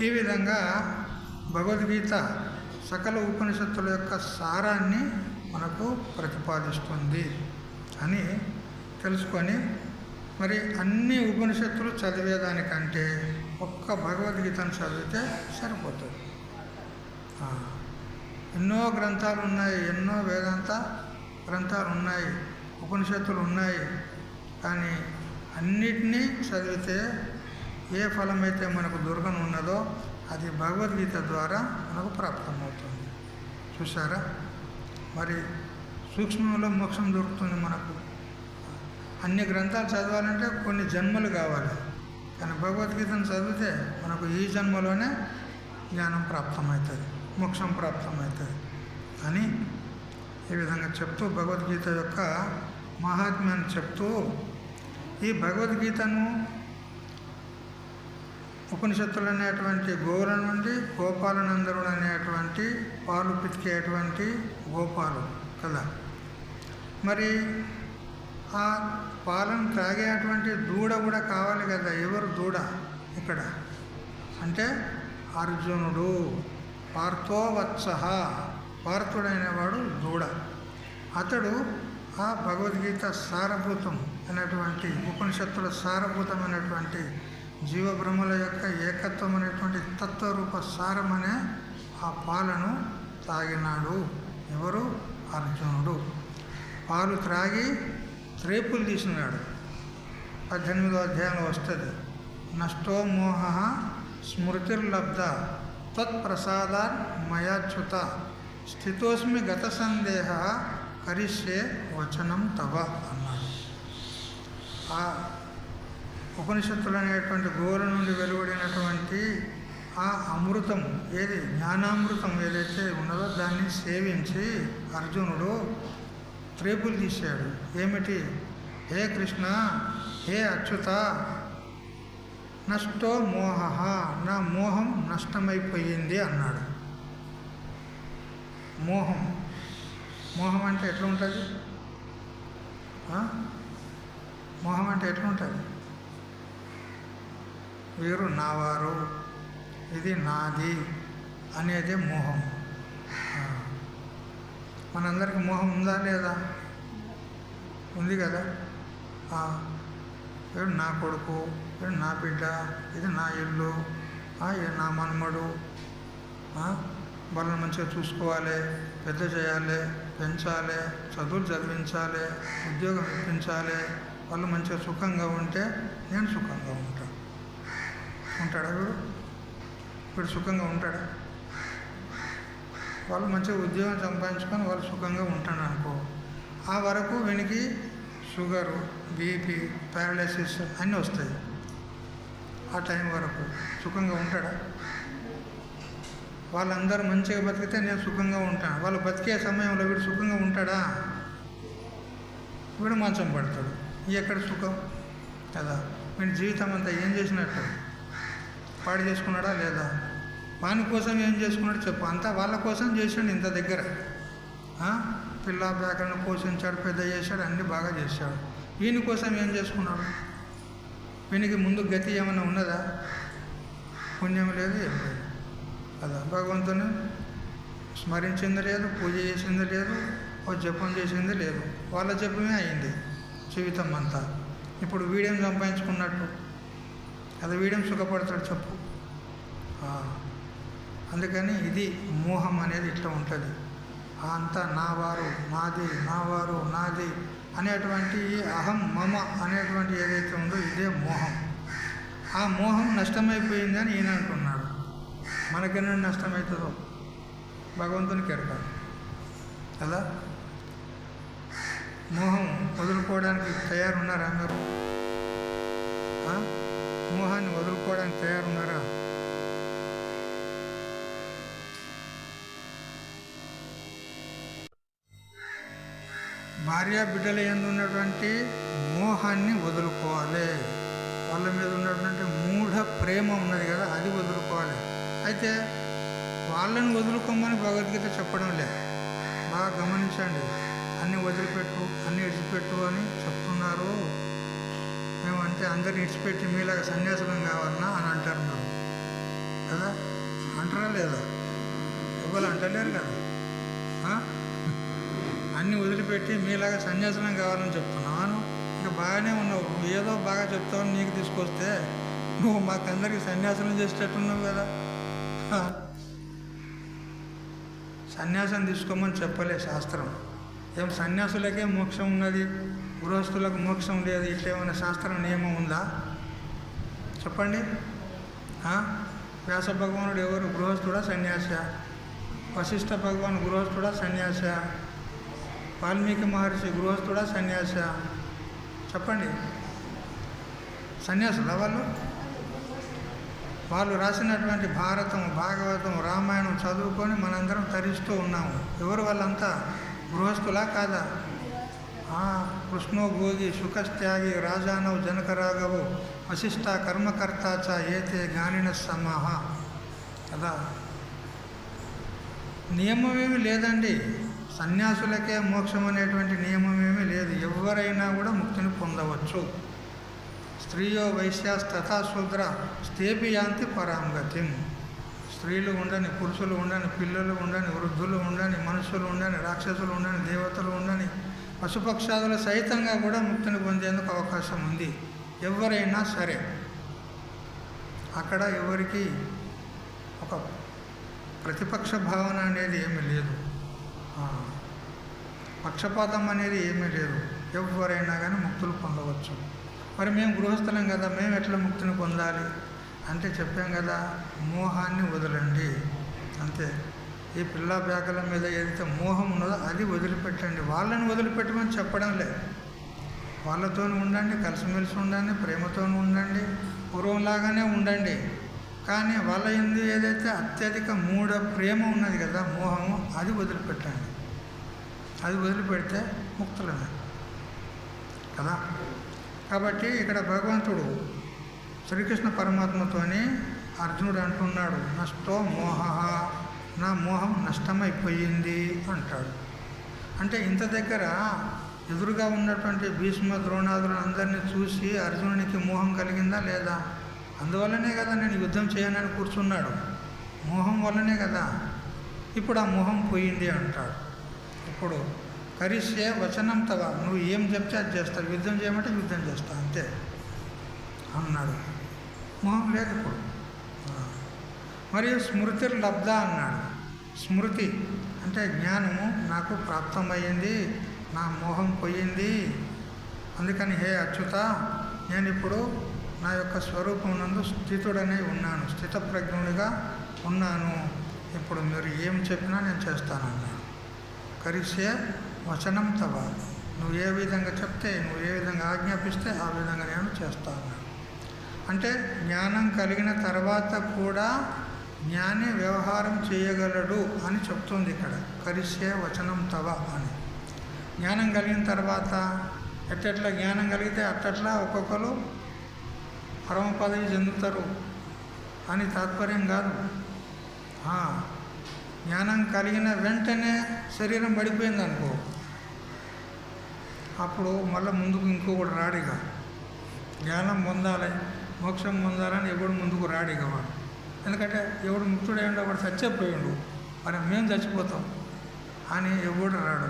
ఈ విధంగా భగవద్గీత సకల ఉపనిషత్తుల యొక్క సారాన్ని మనకు ప్రతిపాదిస్తుంది అని తెలుసుకొని, మరి అన్ని ఉపనిషత్తులు చదివేదానికంటే ఒక్క భగవద్గీతను చదివితే సరిపోతుంది. ఎన్నో గ్రంథాలు ఉన్నాయి, ఎన్నో వేదాంత గ్రంథాలు ఉన్నాయి, ఉపనిషత్తులు ఉన్నాయి. కానీ అన్నిటినీ చదివితే ఏ ఫలమైతే మనకు దుర్గం ఉన్నదో అది భగవద్గీత ద్వారా మనకు ప్రాప్తమవుతుంది. చూసారా? మరి సూక్ష్మంలో మోక్షం దొరుకుతుంది మనకు. అన్ని గ్రంథాలు చదవాలంటే కొన్ని జన్మలు కావాలి, కానీ భగవద్గీతను చదివితే మనకు ఈ జన్మలోనే జ్ఞానం ప్రాప్తమవుతుంది, మోక్షం ప్రాప్తమవుతుంది అని ఈ విధంగా చెప్తూ భగవద్గీత యొక్క మహాత్మ్యాన్ని చెప్తూ ఈ భగవద్గీతను ఉపనిషత్తులు అనేటువంటి గోవుల నుండి గోపాలనందరుడు అనేటువంటి పాలు పితికేటువంటి గోపాలు కదా. మరి ఆ పాలను త్రాగేటువంటి దూడ కూడా కావాలి కదా. ఎవరు దూడ ఇక్కడ అంటే అర్జునుడు. పార్థోవత్సః, పార్థుడైనవాడు దూడ. అతడు ఆ భగవద్గీత సారభూతం అనేటువంటి ఉపనిషత్తుల సారభూతమైనటువంటి జీవబ్రహ్మల యొక్క ఏకత్వం అనేటువంటి తత్వరూప సారమనే ఆ పాలను తాగినాడు. ఎవరు? అర్జునుడు. పాలు త్రాగి త్రేపులు తీసినాడు. 18వ అధ్యాయంలో వస్తుంది. నష్టో మోహ స్మృతిర్లబ్ధ తత్ప్రసాదాన్ మయాచ్యుత స్థితోస్మి గత సందేహ కరిష్యే వచనం తవ అన్నాడు. ఆ ఉపనిషత్తులు అనేటువంటి గోవుల నుండి వెలువడినటువంటి ఆ అమృతం ఏది జ్ఞానామృతం ఏదైతే ఉన్నదో దాన్ని సేవించి అర్జునుడు త్రేపులు తీశాడు. ఏమిటి? హే కృష్ణ, హే అచ్యుత, నష్టో మోహ, నా మోహం నష్టమైపోయింది అన్నాడు. మోహం మోహం అంటే ఎట్లుంటుంది? మోహం అంటే ఎట్లుంటుంది? వీరు నావారు, ఇది నాది అనేది మోహం. మనందరికీ మోహం ఉందా లేదా? ఉంది కదా. వీడు నా కొడుకు, వీడు నా బిడ్డ, ఇది నా ఇల్లు, నా మనుమడు, వాళ్ళని మంచిగా చూసుకోవాలి, పెద్ద చేయాలి, పెంచాలి, చదువులు చదివించాలి, ఉద్యోగం ఇప్పించాలి, వాళ్ళు మంచిగా సుఖంగా ఉంటే నేను సుఖంగా ఉంటాను. ఉంటాడా వీడు సుఖంగా ఉంటాడా? వాళ్ళు మంచిగా ఉద్యోగం సంపాదించుకొని వాళ్ళు సుఖంగా ఉంటాడు అనుకో, ఆ వరకు వీనికి షుగరు, బీపీ, పారాలసిస్ అన్నీ వస్తాయి. ఆ టైం వరకు సుఖంగా ఉంటాడా? వాళ్ళందరూ మంచిగా బతికితే నేను సుఖంగా ఉంటాను. వాళ్ళు బతికే సమయంలో వీడు సుఖంగా ఉంటాడా? వీడు మంచం పడతాడు. ఎక్కడ సుఖం కదా. వీడి జీవితం అంతా ఏం చేసినట్టు? పాడు చేసుకున్నాడా లేదా? వాని కోసం ఏం చేసుకున్నాడు చెప్పు. అంతా వాళ్ళ కోసం చేశాడు. ఇంత దగ్గర పిల్ల బ్యాకలను పోషించాడు, పెద్ద చేశాడు, అన్నీ బాగా చేశాడు. వీని కోసం ఏం చేసుకున్నాడు? వీనికి ముందు గతి ఏమైనా ఉన్నదా? పుణ్యం లేదు, ఏం లేదు కదా. భగవంతుని స్మరించింది లేదు, పూజ చేసింది లేదు, ఓ జపం చేసింది లేదు. వాళ్ళ జపమే అయింది జీవితం అంతా. ఇప్పుడు వీడేం సంపాదించుకున్నట్టు అది వీడేం సుఖపడతాడు చెప్పు. అందుకని ఇది మోహం అనేది ఇట్లా ఉంటుంది. అంతా నావారు, నాది, నావారు, నాది అనేటువంటి అహం మమ అనేటువంటి ఏదైతే ఉందో ఇదే మోహం. ఆ మోహం నష్టమైపోయిందని ఈయన అంటున్నాడు. మనకెన్నో నష్టమవుతుందో భగవంతునికి ఎరక కదా. మోహం వదులుకోవడానికి తయారున్నారా మీరు? మోహాన్ని వదులుకోవడానికి తయారున్నారా? భార్య బిడ్డల యందు ఉన్నటువంటి మోహాన్ని వదులుకోవాలి. వాళ్ళ మీద ఉన్నటువంటి మూఢ ప్రేమ ఉన్నది కదా, అది వదులుకోవాలి. అయితే వాళ్ళని వదులుకోమని భగవద్గీత చెప్పడం లేదు. బాగా గమనించండి. అన్నీ వదిలిపెట్టు, అన్నీ విడిచిపెట్టు అని చెప్తున్నారు. మేమంటే అందరిని విడిచిపెట్టి మీలాగా సన్యాసులం కావాలన్నా అని అంటారు మీరు కదా. అంటారా లేదా? ఎవరు అంటలేరు కదా. అన్నీ వదిలిపెట్టి మీలాగా సన్యాసులం కావాలని చెప్తున్నాను. ఇక బాగానే ఉన్నావు, ఏదో బాగా చెప్తావని నీకు తీసుకొస్తే నువ్వు మాకందరికి సన్యాసులం చేసేటట్టున్నావు కదా. సన్యాసం తీసుకోమని చెప్పలే శాస్త్రం. ఏం సన్యాసులకే మోక్షం ఉన్నది, గృహస్థులకు మోక్షం లేదు, ఇట్లేమైనా శాస్త్రం నియమం ఉందా చెప్పండి. వ్యాస భగవానుడు ఎవరు? గృహస్థుడా సన్యాస? వశిష్ఠ భగవాన్ గృహస్థుడా సన్యాస? వాల్మీకి మహర్షి గృహస్థుడా సన్యాస? చెప్పండి. సన్యాసులా వాళ్ళు? వాళ్ళు రాసినటువంటి భారతం, భాగవతం, రామాయణం చదువుకొని మనందరం తరిస్తూ ఉన్నాము. ఎవరు వాళ్ళంతా? గృహస్థులా కాదా? కృష్ణో భోగి సుఖస్త్యాగి రాజానవ్ జనకరాఘవో వశిష్ట కర్మకర్త చ ఏతే జ్ఞానిన సమాహ కదా. నియమమేమి లేదండి, సన్యాసులకే మోక్షం అనేటువంటి నియమం ఏమీ లేదు. ఎవరైనా కూడా ముక్తిని పొందవచ్చు. స్త్రీయో వైశ్యాస్తథా శూద్ర స్తేపి యాంతి పరాంగతిం. స్త్రీలు ఉండని, పురుషులు ఉండని, పిల్లలు ఉండని, వృద్ధులు ఉండని, మనుషులు ఉండని, రాక్షసులు ఉండని, దేవతలు ఉండని, పశుపక్షాదుల సహితంగా కూడా ముక్తిని పొందేందుకు అవకాశం ఉంది. ఎవరైనా సరే. అక్కడ ఎవరికి ఒక ప్రతిపక్ష భావన అనేది ఏమీ లేదు, పక్షపాతం అనేది ఏమీ లేదు. ఎవరైనా కానీ ముక్తులు పొందవచ్చు. మరి మేము గృహస్థలం కదా, మేము ఎట్లా ముక్తిని పొందాలి అంటే చెప్పాం కదా, మోహాన్ని వదలండి అంతే. ఈ పిల్ల బ్యాకల మీద ఏదైతే మోహం ఉన్నదో అది వదిలిపెట్టండి. వాళ్ళని వదిలిపెట్టమని చెప్పడం లేదు. వాళ్ళతో ఉండండి, కలిసిమెలిసి ఉండండి, ప్రేమతో ఉండండి, పూర్వంలాగానే ఉండండి. కానీ వాళ్ళ ఎందు ఏదైతే అత్యధిక మూఢ ప్రేమ ఉన్నది కదా, మోహము, అది వదిలిపెట్టండి. అది వదిలిపెడితే ముక్తులమే కదా. కాబట్టి ఇక్కడ భగవంతుడు శ్రీకృష్ణ పరమాత్మతోని అర్జునుడు అంటున్నాడు, నష్టో మోహ, నా మోహం నష్టమైపోయింది అంటాడు. అంటే ఇంత దగ్గర ఎదురుగా ఉన్నటువంటి భీష్మ ద్రోణాదులను అందరినీ చూసి అర్జునునికి మోహం కలిగిందా లేదా? అందువల్లనే కదా నేను యుద్ధం చేయనని కూర్చున్నాడు, మోహం వల్లనే కదా. ఇప్పుడు ఆ మోహం పోయింది అంటాడు. ఇప్పుడు కరిష్యే వచనం తవ, నువ్వు ఏం చెప్తే అది చేస్తావు, యుద్ధం చేయమంటే యుద్ధం చేస్తా అంతే అన్నాడు. మోహం లేదు ఇప్పుడు. మరియు స్మృతిర్ లబ్ధ అన్నాడు. స్మృతి అంటే జ్ఞానము నాకు ప్రాప్తమయ్యింది, నా మోహం పోయింది. అందుకని హే అచ్యుత, నేను ఇప్పుడు నా యొక్క స్వరూపం నందు స్థితుడనే ఉన్నాను, స్థితప్రజ్ఞుడిగా ఉన్నాను. ఇప్పుడు మీరు ఏం చెప్పినా నేను చేస్తానన్నాడు. కరిసే వచనం తవ, నువ్వు ఏ విధంగా చెప్తే, నువ్వు ఏ విధంగా ఆజ్ఞాపిస్తే ఆ విధంగా నేను చేస్తాను. అంటే జ్ఞానం కలిగిన తర్వాత కూడా జ్ఞాని వ్యవహారం చేయగలడు అని చెప్తుంది ఇక్కడ. కరిసే వచనం తవ అని. జ్ఞానం కలిగిన తర్వాత ఎట్టెట్లా జ్ఞానం కలిగితే అట్టట్లా ఒక్కొక్కరు పరమ పదవి చెందుతారు అని తాత్పర్యం కాదు. జ్ఞానం కలిగిన వెంటనే శరీరం పడిపోయింది అనుకో, అప్పుడు మళ్ళీ ముందుకు ఇంకొకటి రాడిగా. జ్ఞానం పొందాలి, మోక్షం పొందాలని ఎవడు ముందుకు రాడిగా వాడు. ఎందుకంటే ఎవడు ముక్తుడేండో వాడు చచ్చిపోయాడు, మరి మేము చచ్చిపోతాం అని ఎవడు రాడు.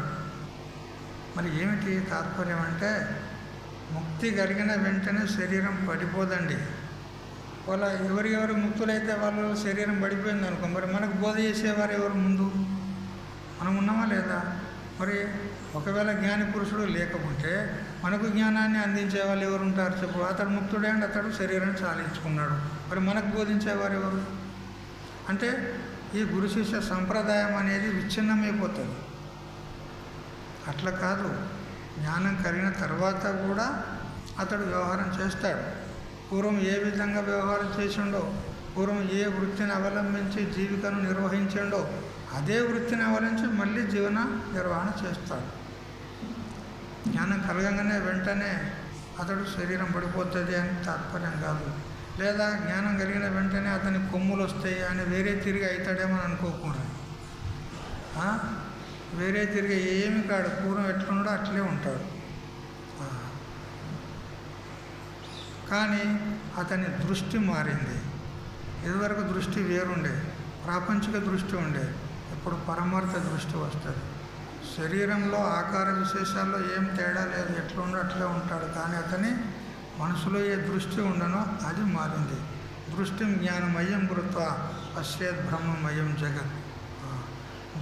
మరి ఏమిటి తాత్పర్యం అంటే, ముక్తి కలిగిన వెంటనే శరీరం పడిపోదండి. వాళ్ళ ఎవరెవరు ముక్తులైతే వాళ్ళ శరీరం పడిపోయింది అనుకో, మరి మనకు బోధ చేసేవారు ఎవరు ముందు? మనం ఉన్నామా లేదా? మరి ఒకవేళ జ్ఞాని పురుషుడు లేకపోతే మనకు జ్ఞానాన్ని అందించే వాళ్ళు ఎవరు ఉంటారు చెప్పు? అతడు ముక్తుడే అండి, అతడు శరీరాన్ని చాలించుకున్నాడు. మరి మనకు బోధించేవారు ఎవరు? అంటే ఈ గురు శిష్య సంప్రదాయం అనేది విచ్ఛిన్నమైపోతుంది. అట్లా కాదు, జ్ఞానం కలిగిన తర్వాత కూడా అతడు వ్యవహారం చేస్తాడు. పూర్వం ఏ విధంగా వ్యవహారం చేసిండో, పూర్వం ఏ వృత్తిని అవలంబించి జీవికను నిర్వహించిండో అదే వృత్తిని అవలంబించి మళ్ళీ జీవన నిర్వహణ చేస్తాడు. జ్ఞానం కలగగానే వెంటనే అతడు శరీరం పడిపోతుంది అని తాత్పర్యం కాదు. లేదా జ్ఞానం కలిగిన వెంటనే అతని కొమ్ములు వస్తాయి అని వేరే తిరిగి అవుతాడేమో అనుకోకూడదు. వేరే తిరిగి ఏమి కాడు, పూర్వం ఎట్లున్నాడో అట్లే ఉంటాడు. కానీ అతని దృష్టి మారింది. ఇదివరకు దృష్టి వేరుండే, ప్రాపంచిక దృష్టి ఉండే, ఇప్పుడు పరమార్థ దృష్టి వస్తుంది. శరీరంలో ఆకార విశేషాల్లో ఏం తేడా లేదు, ఎట్లుండో అట్లే ఉంటాడు. కానీ అతని మనసులో ఏ దృష్టి ఉండనో అది మారింది. దృష్టిం జ్ఞానమయం కృత్వా పశ్యేత్ బ్రహ్మమయం జగత్.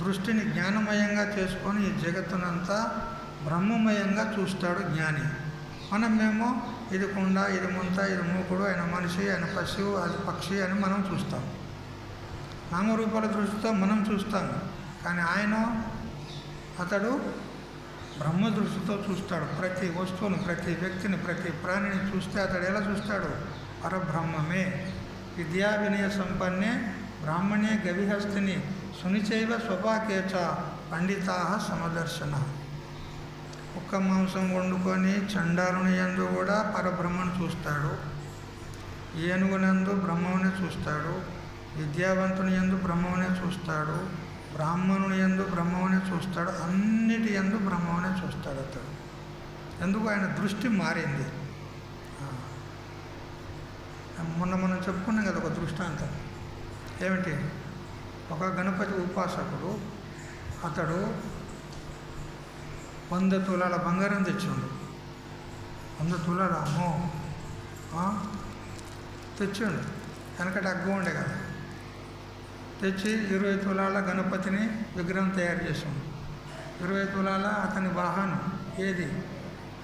దృష్టిని జ్ఞానమయంగా చేసుకొని ఈ జగత్తునంతా బ్రహ్మమయంగా చూస్తాడు జ్ఞాని. మనమేమో ఇది కుండ, ఇది ముంత, ఇది మూకుడు, ఆయన మనిషి, ఆయన పశువు, అది పక్షి అని మనం చూస్తాం. నామరూపాల దృష్టితో మనం చూస్తాం. కానీ ఆయన అతడు బ్రహ్మ దృష్టితో చూస్తాడు. ప్రతి వస్తువును, ప్రతి వ్యక్తిని, ప్రతి ప్రాణిని చూస్తే అతడు ఎలా చూస్తాడు? పరబ్రహ్మమే. విద్యా వినయ సంపన్నే బ్రాహ్మణే గవిహస్తిని సునిచైవ స్వపాకేచ పండితా సమదర్శన. కుక్క మాంసం వండుకొని చండాలుని యందు కూడా పరబ్రహ్మను చూస్తాడు, ఏనుగునందు బ్రహ్మమునే చూస్తాడు, విద్యావంతుని యందు బ్రహ్మమునే చూస్తాడు, బ్రాహ్మణుని యందు బ్రహ్మమునే చూస్తాడు, అన్నిటి యందు బ్రహ్మమునే చూస్తాడు అతడు. ఎందుకు? ఆయన దృష్టి మారింది. మొన్న మనం చెప్పుకున్నాం కదా ఒక దృష్టాంతం. ఏమిటి? ఒక గణపతి ఉపాసకుడు, అతడు 100 తులాల బంగారం తెచ్చిండు. 100 తులాల అమ్మో తెచ్చిండు. వెనకటి అగ్గు ఉండే కదా, తెచ్చి 20 తులాల గణపతిని విగ్రహం తయారు చేసాడు. 20 తులాల అతని వాహనం ఏది?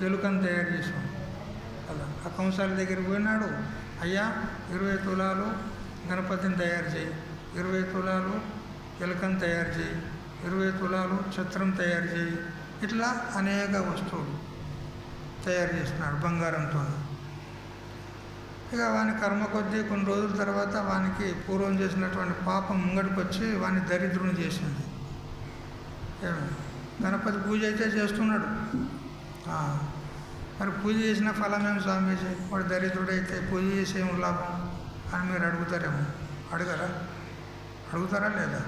ఎలుకను తయారు చేసాడు. అలా ఆ కంసాల దగ్గరికి పోయినాడు. అయ్యా 20 తులాలు గణపతిని తయారు చేయి, 20 తులాలు ఎలుకను తయారు చేయి, 20 తులాలు ఛత్రం తయారు చేయి. ఇట్లా అనేక వస్తువులు తయారు చేసినాడు బంగారంతో. ఇక వాని కర్మ కొద్దీ కొన్ని రోజుల తర్వాత వానికి పూర్వం చేసినటువంటి పాపం ముంగడికి వచ్చి వాని దరిద్రుని చేసింది. గణపతి పూజ అయితే చేస్తున్నాడు, మరి పూజ చేసిన ఫలమేం స్వామీజీ? వాడు దరిద్రుడైతే పూజ చేసే ఏం లాభం అని మీరు అడుగుతారేమో. అడుగుతారా లేదా?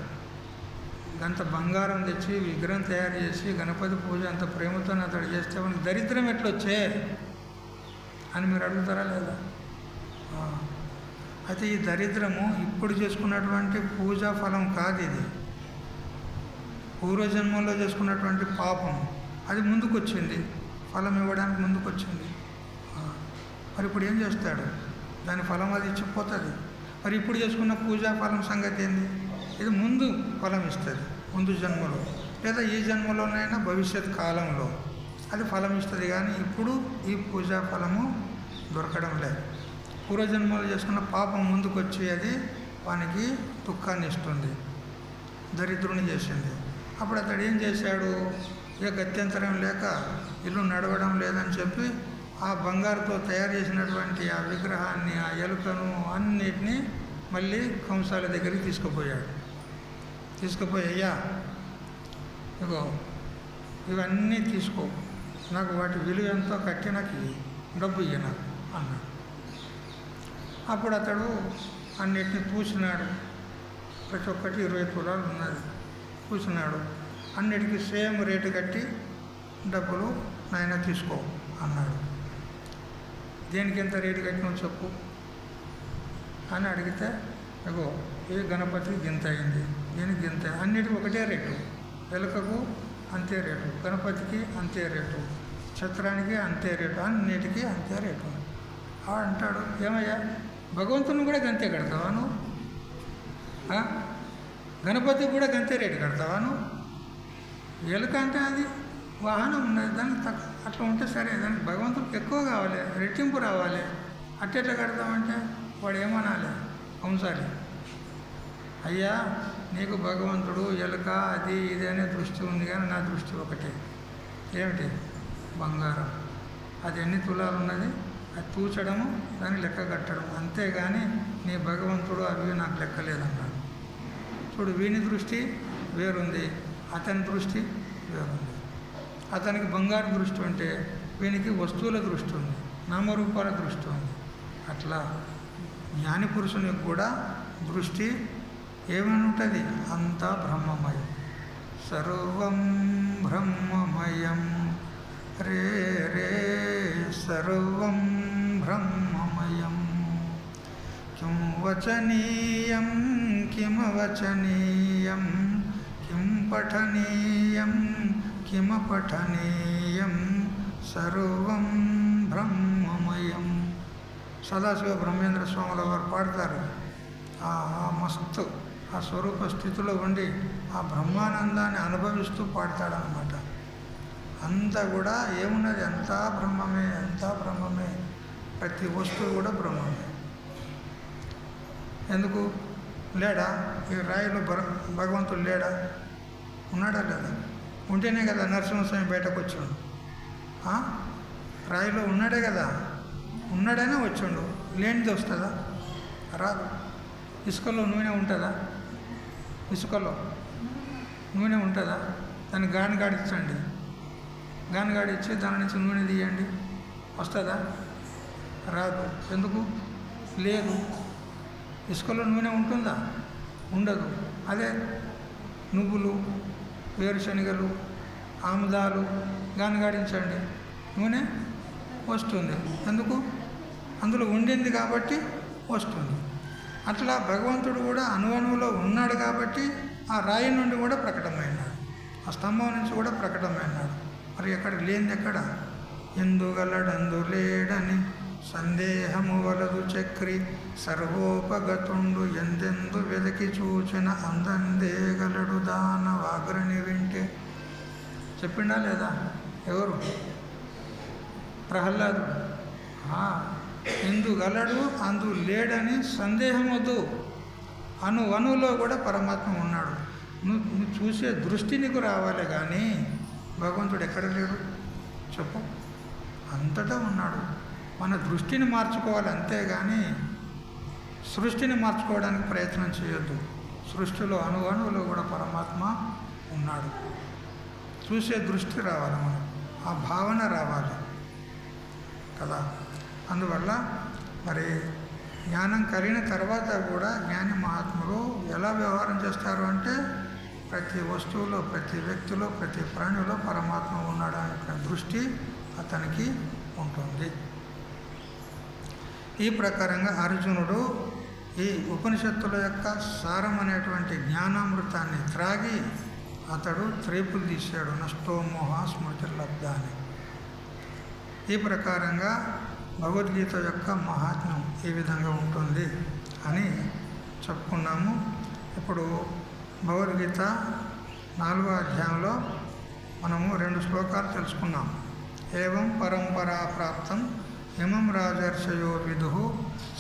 అంత బంగారం తెచ్చి విగ్రహం తయారు చేసి గణపతి పూజ అంత ప్రేమతో అతడు చేస్తే మనకి దరిద్రం ఎట్లొచ్చే అని మీరు అడుగుతారా లేదా? అయితే ఈ దరిద్రము ఇప్పుడు చేసుకున్నటువంటి పూజా ఫలం కాదు, ఇది పూర్వజన్మలో చేసుకున్నటువంటి పాపం. అది ముందుకు వచ్చింది, ఫలం ఇవ్వడానికి ముందుకు వచ్చింది. మరి ఇప్పుడు ఏం చేస్తాడు? దాని ఫలం అది ఇచ్చిపోతుంది. మరి ఇప్పుడు చేసుకున్న పూజా ఫలం సంగతి ఏంది? ఇది ముందు ఫలం ఇస్తుంది, ముందు జన్మలో, లేదా ఈ జన్మలోనైనా భవిష్యత్ కాలంలో అది ఫలం ఇస్తుంది. కానీ ఇప్పుడు ఈ పూజా ఫలము దొరకడం లేదు. పూర్వజన్మలో చేసుకున్న పాపం ముందుకు వచ్చి అది వానికి దుఃఖాన్ని ఇస్తుంది, దరిద్రుని చేసింది. అప్పుడు అతడు ఏం చేశాడు? ఇక గత్యంతరం లేక ఇల్లు నడవడం లేదని చెప్పి ఆ బంగారుతో తయారు చేసినటువంటి ఆ విగ్రహాన్ని, ఆ ఎలుకను అన్నిటినీ మళ్ళీ కంసాల దగ్గరికి తీసుకుపోయాడు. తీసుకుపోయి, అయ్యా ఇగో ఇవన్నీ తీసుకో, నాకు వాటి విలువ ఎంతో కట్టి నాకు డబ్బు ఇయ్య నాకు అన్నాడు. అప్పుడు అతడు అన్నిటిని పూసినాడు. ప్రతి ఒక్కటి 20 తులాలు ఉన్నది. పూసినాడు, అన్నిటికీ సేమ్ రేటు కట్టి డబ్బులు నాయన తీసుకో అన్నాడు. దేనికి ఎంత రేటు కట్టినావు చెప్పు అని అడిగితే, ఇగో ఈ గణపతికి గింత అయింది, దీనికి గింత, అన్నిటికీ ఒకటే రేటు. ఎలుకకు అంతే రేటు, గణపతికి అంతే రేటు, ఛత్రానికి అంతే రేటు, అన్నిటికీ అంతే రేటు అంటాడు. ఏమయ్యా భగవంతుని కూడా గంతే కడతావా నువ్వు? గణపతికి కూడా గంతే రేటు కడతావా నువ్వు? ఎలుక అంటే అది వాహనం ఉన్నది, దానికి అట్లా ఉంటే సరే, దానికి భగవంతుడికి ఎక్కువ కావాలి, రెట్టింపు రావాలి. అట్టెట్లా కడతామంటే వాడు ఏమనాలి? కంసాలి, అయ్యా నీకు భగవంతుడు ఎలుక అది ఇది అనే దృష్టి ఉంది, కానీ నా దృష్టి ఒకటే. ఏమిటి? బంగారం. అది ఎన్ని తులాలు ఉన్నది అది తూచడము, దాన్ని లెక్క కట్టడం, అంతేగాని నీ భగవంతుడు అవి నాకు లెక్కలేదన్నాడు. చూడు, వీని దృష్టి వేరుంది, అతని దృష్టి వేరుంది. అతనికి బంగారు దృష్టి ఉంటే వీనికి వస్తువుల దృష్టి ఉంది, నామరూపాల దృష్టి ఉంది. అట్లా జ్ఞాని పురుషునికి కూడా దృష్టి ఏమని ఉంటుంది? అంతా బ్రహ్మమయం. సర్వం బ్రహ్మమయం రే రే సర్వం బ్రహ్మమయం. కిం వచనీయం కిమవచనీయం, కిం పఠనీయం కిమపఠనీయం, సర్వం బ్రహ్మమయం. సదాశివ బ్రహ్మేంద్ర స్వాముల వారు పాడతారు. మస్తు ఆ స్వరూప స్థితిలో ఉండి ఆ బ్రహ్మానందాన్ని అనుభవిస్తూ పాడతాడనమాట. అంతా కూడా ఏమున్నది? అంతా బ్రహ్మమే, అంతా బ్రహ్మమే. ప్రతి వస్తువు కూడా బ్రహ్మమే. ఎందుకు లేడా? ఈ రాయిలో భగవంతుడు లేడా? ఉన్నాడా లేదా? ఉంటేనే కదా నరసింహస్వామి బయటకు వచ్చాడు. రాయిలో ఉన్నాడే కదా, ఉన్నాడనే వచ్చాడు. లేనిది వస్తుందా? రాదు. ఇసుకలో నూనె ఉంటుందా? ఇసుకలో నూనె ఉంటుందా? దాన్ని గాడిచ్చండి, గానగాడిచ్చి దాని నుంచి నూనె తీయండి, వస్తుందా? రాదు. ఎందుకు? లేదు. ఇసుకలో నూనె ఉంటుందా? ఉండదు. అదే నువ్వులు, వేరుశనగలు, ఆముదాలు గానగాడించండి, నూనె వస్తుంది. ఎందుకు? అందులో ఉండింది కాబట్టి వస్తుంది. అట్లా భగవంతుడు కూడా అణువణువులో ఉన్నాడు కాబట్టి ఆ రాయి నుండి కూడా ప్రకటమైనాడు, ఆ స్తంభం నుంచి కూడా ప్రకటమైనాడు. మరి ఎక్కడ లేనిది ఎక్కడ? ఎందుగలడందు లేడని సందేహము వలదు చక్రి సర్వోపగతుండు ఎందెందు వెదకి చూచిన అందందేగలడు దానవాగ్రని వింటే. చెప్పిండా లేదా? ఎవరు? ప్రహ్లాదుడు. ఎందుగలడు అందు లేడని సందేహం వద్దు, అణువణువులో కూడా పరమాత్మ ఉన్నాడు. నువ్వు చూసే దృష్టి నీకు రావాలి, కానీ భగవంతుడు ఎక్కడ లేడు చెప్పు? అంతటా ఉన్నాడు. మన దృష్టిని మార్చుకోవాలి అంతేగాని సృష్టిని మార్చుకోవడానికి ప్రయత్నం చేయొద్దు. సృష్టిలో అణువణువులో కూడా పరమాత్మ ఉన్నాడు. చూసే దృష్టి రావాలి, మనం ఆ భావన రావాలి కదా. అందువల్ల మరి జ్ఞానం కలిగిన తర్వాత కూడా జ్ఞాని మహాత్ములు ఎలా వ్యవహారం చేస్తారు అంటే ప్రతి వస్తువులో, ప్రతి వ్యక్తిలో, ప్రతి ప్రాణిలో పరమాత్మ ఉన్నాడనే దృష్టి అతనికి ఉంటుంది. ఈ ప్రకారంగా అర్జునుడు ఈ ఉపనిషత్తుల యొక్క సారం అనేటువంటి జ్ఞానామృతాన్ని త్రాగి అతడు త్రేపులు తీశాడు, నష్టోమోహ స్మృతిర్లబ్ధ అని. ఈ ప్రకారంగా భగవద్గీత యొక్క మహాత్మ్యం ఈ విధంగా ఉంటుంది అని చెప్పుకున్నాము. ఇప్పుడు భగవద్గీత 4వ అధ్యాయంలో మనము 2 శ్లోకాలు తెలుసుకున్నాం. ఏవం పరంపరా ప్రాప్తం ఇమం రాజర్షయో విదు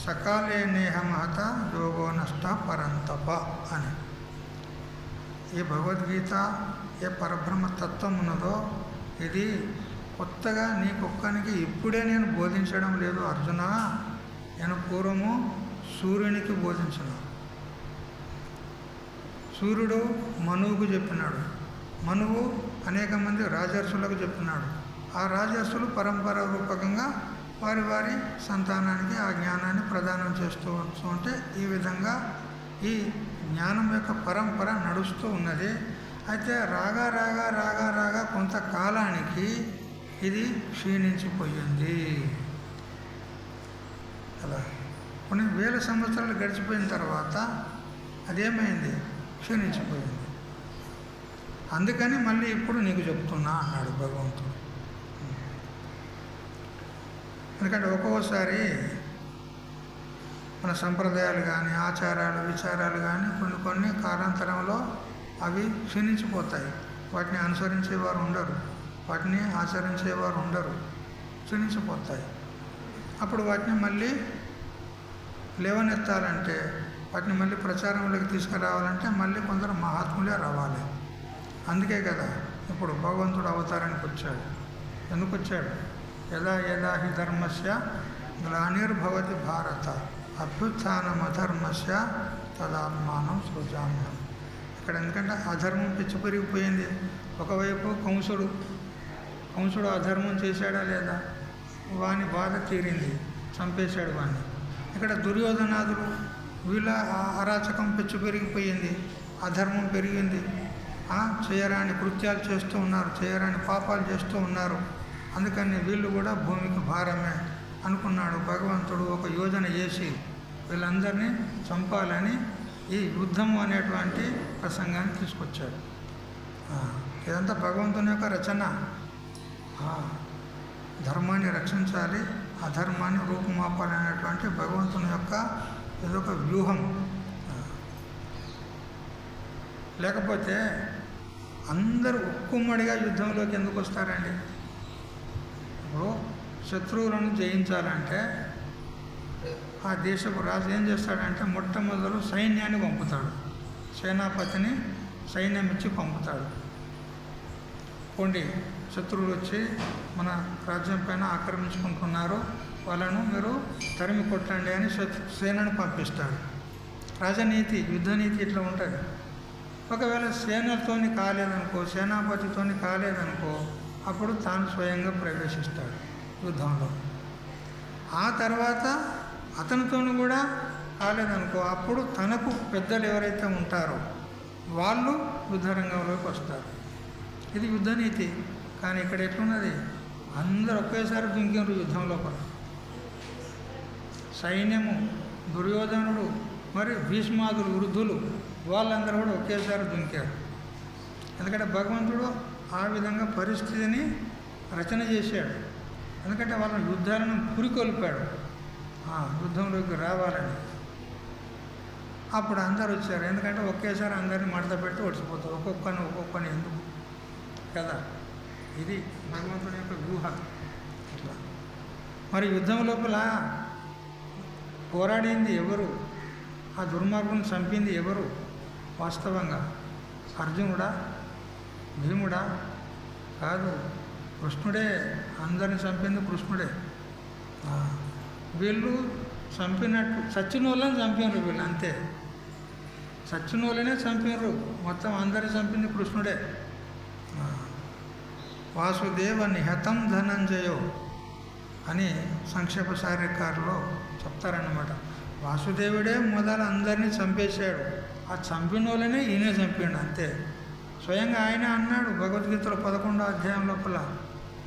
సకాలే నేహ మహత యోగో నష్ట పరంతప అని. ఈ భగవద్గీత ఏ పరబ్రహ్మ తత్వం ఉన్నదో ఇది కొత్తగా నీకొక్కనికి ఇప్పుడే నేను బోధించడం లేదు అర్జున. నేను పూర్వము సూర్యునికి బోధించిన. సూర్యుడు మనువుకు చెప్పినాడు, మనువు అనేక మంది రాజర్షులకు చెప్పినాడు. ఆ రాజర్షులు పరంపర రూపకంగా వారి వారి సంతానానికి ఆ జ్ఞానాన్ని ప్రదానం చేస్తూ ఉంటే ఈ విధంగా ఈ జ్ఞానం యొక్క పరంపర నడుస్తూ ఉన్నది. అయితే రాగా రాగా రాగా రాగా కొంతకాలానికి ఇది క్షీణించిపోయింది కదా. కొన్ని వేల సంవత్సరాలు గడిచిపోయిన తర్వాత అదేమైంది? క్షీణించిపోయింది. అందుకని మళ్ళీ ఇప్పుడు నీకు చెప్తున్నా అన్నాడు భగవంతుడు. ఎందుకంటే ఒక్కొక్కసారి మన సంప్రదాయాలు కానీ ఆచారాలు విచారాలు కానీ కొన్ని కాలాంతరంలో అవి క్షీణించిపోతాయి. వాటిని అనుసరించేవారు ఉండరు, వాటిని ఆచరించేవారు ఉండరు, క్షీణించిపోతాయి. అప్పుడు వాటిని మళ్ళీ లేవనెత్తాలంటే, వాటిని మళ్ళీ ప్రచారంలోకి తీసుకురావాలంటే మళ్ళీ కొందరు మహాత్ములే రావాలి. అందుకే కదా ఇప్పుడు భగవంతుడు అవతారానికి వచ్చాడు. ఎందుకు వచ్చాడు? యదా యదా హి ధర్మస్య గ్లానిర్భవతి భారత అభ్యుత్థానమధర్మస్య తదాత్మానం సృజామ్యం. ఇక్కడ ఎందుకంటే అధర్మం పిచ్చి పెరిగిపోయింది. ఒకవైపు కంసుడు అధర్మం చేశాడా లేదా? వాని బాధ తీరింది, చంపేశాడు వాడిని. ఇక్కడ దుర్యోధనాదులు వీళ్ళ అరాచకం పిచ్చి పెరిగిపోయింది, అధర్మం పెరిగింది. చేయరాని కృత్యాలు చేస్తూ ఉన్నారు, చేయరాని పాపాలు చేస్తూ ఉన్నారు. అందుకని వీళ్ళు కూడా భూమికి భారమే అనుకున్నాడు. భగవంతుడు ఒక యోజన చేసి వీళ్ళందరినీ చంపాలని ఈ యుద్ధం అనేటువంటి ప్రసంగాన్ని తీసుకొచ్చాడు. ఇదంతా భగవంతుని యొక్క రచన. ధర్మాన్ని రక్షించాలి, అధర్మాన్ని రూపుమాపాలనేటువంటి భగవంతుని యొక్క ఇదొక వ్యూహం. లేకపోతే అందరూ ఉక్కుమ్మడిగా యుద్ధంలోకి ఎందుకు వస్తారండి? ఇప్పుడు శత్రువులను జయించాలంటే ఆ దేశపు రాజు ఏం చేస్తాడంటే మొట్టమొదలు సైన్యాన్ని పంపుతాడు, సేనాపతిని సైన్యం ఇచ్చి పంపుతాడు. పోండి, శత్రువులు వచ్చి మన రాజ్యం పైన ఆక్రమించుకుంటున్నారు, వాళ్ళను మీరు తరిమి కొట్టండి అని సేనను పంపిస్తాడు. రాజనీతి, యుద్ధనీతి ఇట్లా ఉంటుంది. ఒకవేళ సేనతోని కాలేదనుకో, సేనాపతితోని కాలేదనుకో, అప్పుడు తాను స్వయంగా ప్రవేశిస్తాడు యుద్ధంలో. ఆ తర్వాత అతనితోను కూడా కాలేదనుకో, అప్పుడు తనకు పెద్దలు ఎవరైతే ఉంటారో వాళ్ళు యుద్ధరంగంలోకి వస్తారు. ఇది యుద్ధనీతి. కానీ ఇక్కడ ఎట్లున్నది, అందరూ ఒకేసారి దుంకిండ్రు యుద్ధం లోపల. సైన్యము, దుర్యోధనుడు, మరి భీష్మాదులు, వృద్ధులు, వాళ్ళందరూ కూడా ఒకేసారి దుంకారు. ఎందుకంటే భగవంతుడు ఆ విధంగా పరిస్థితిని రచన చేశాడు. ఎందుకంటే వాళ్ళ యుద్ధాలను పురికొల్పాడు యుద్ధంలోకి రావాలని. అప్పుడు అందరు వచ్చారు. ఎందుకంటే ఒకేసారి అందరినీ మడత పెట్టి ఒడిచిపోతారు, ఒక్కొక్కని ఎందుకు కదా. ఇది భగవంతుడి యొక్క వ్యూహ. ఇట్లా మరి యుద్ధం లోపల పోరాడింది ఎవరు, ఆ దుర్మార్గుని చంపింది ఎవరు? వాస్తవంగా అర్జునుడా, భీముడా? కాదు, కృష్ణుడే. అందరిని చంపింది కృష్ణుడే. వీళ్ళు చంపినట్టు చచ్చిన వాళ్ళని చంపినారు వీళ్ళు, అంతే. చచ్చిన వాళ్ళనే చంపినారు, మొత్తం అందరిని చంపింది కృష్ణుడే. వాసుదేవ నిహతం ధనంజయో అని సంక్షేప సారికారులో చెప్తారన్నమాట. వాసుదేవుడే మొదలు అందరినీ చంపేశాడు, ఆ చంపిన వాళ్ళనే ఈయనే చంపాడు, అంతే. స్వయంగా ఆయన అన్నాడు భగవద్గీతలో 11వ అధ్యాయం లోపల,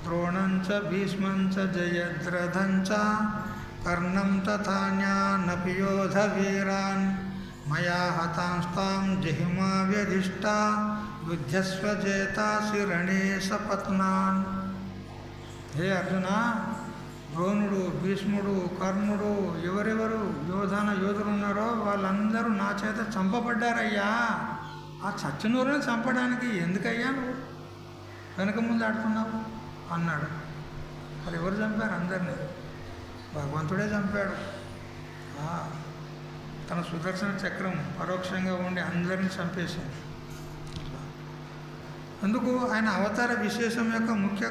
ద్రోణంచ భీష్మంచ జయద్రథంచ కర్ణం తథాన్యానపి యోధ వీరాన్ మయా హతాంస్తాం జహిమా వ్యధిష్ట యుద్ధస్వ చేతాసి రణే సపత్నాన్. హే అర్జున, ద్రోణుడు, భీష్ముడు, కర్ణుడు, ఎవరెవరు యోధులు ఉన్నారో వాళ్ళందరూ నా చేత చంపబడ్డారయ్యా. ఆ చచ్చినూరుని చంపడానికి ఎందుకయ్యా నువ్వు వెనక ముందు ఆడుతున్నావు అన్నాడు. మరి ఎవరు చంపారు అందరినీ? భగవంతుడే చంపాడు. తన సుదర్శన చక్రం పరోక్షంగా ఉండి అందరినీ చంపేసింది. అందుకు ఆయన అవతార విశేషం యొక్క ముఖ్య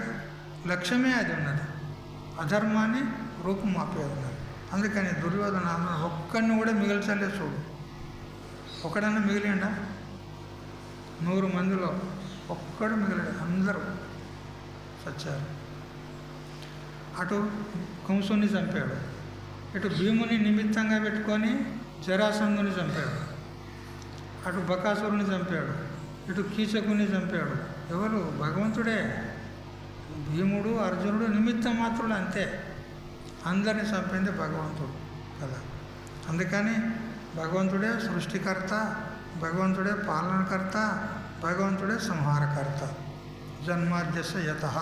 లక్ష్యమే అది ఉన్నది, అధర్మాన్ని రూపుమాపేది ఉన్నది. అందుకని దుర్యోధన ఒక్కడిని కూడా మిగిల్చలే. చూడు, ఒక్కడన్నా మిగిలిండా? 100 మందిలో ఒక్కడు మిగిలాడు, అందరూ చచ్చారు. అటు కంసుని చంపాడు, ఇటు భీముని నిమిత్తంగా పెట్టుకొని జరాసంధుని చంపాడు, అటు బకాసురుని చంపాడు, ఇటు కీచకుని చంపాడు. ఎవరు? భగవంతుడే. భీముడు, అర్జునుడు నిమిత్తం మాత్రులు, అంతే. అందరినీ చంపింది భగవంతుడు కదా. అందుకని భగవంతుడే సృష్టికర్త, భగవంతుడే పాలనకర్త, భగవంతుడే సంహారకర్త. జన్మాద్యస్య యతః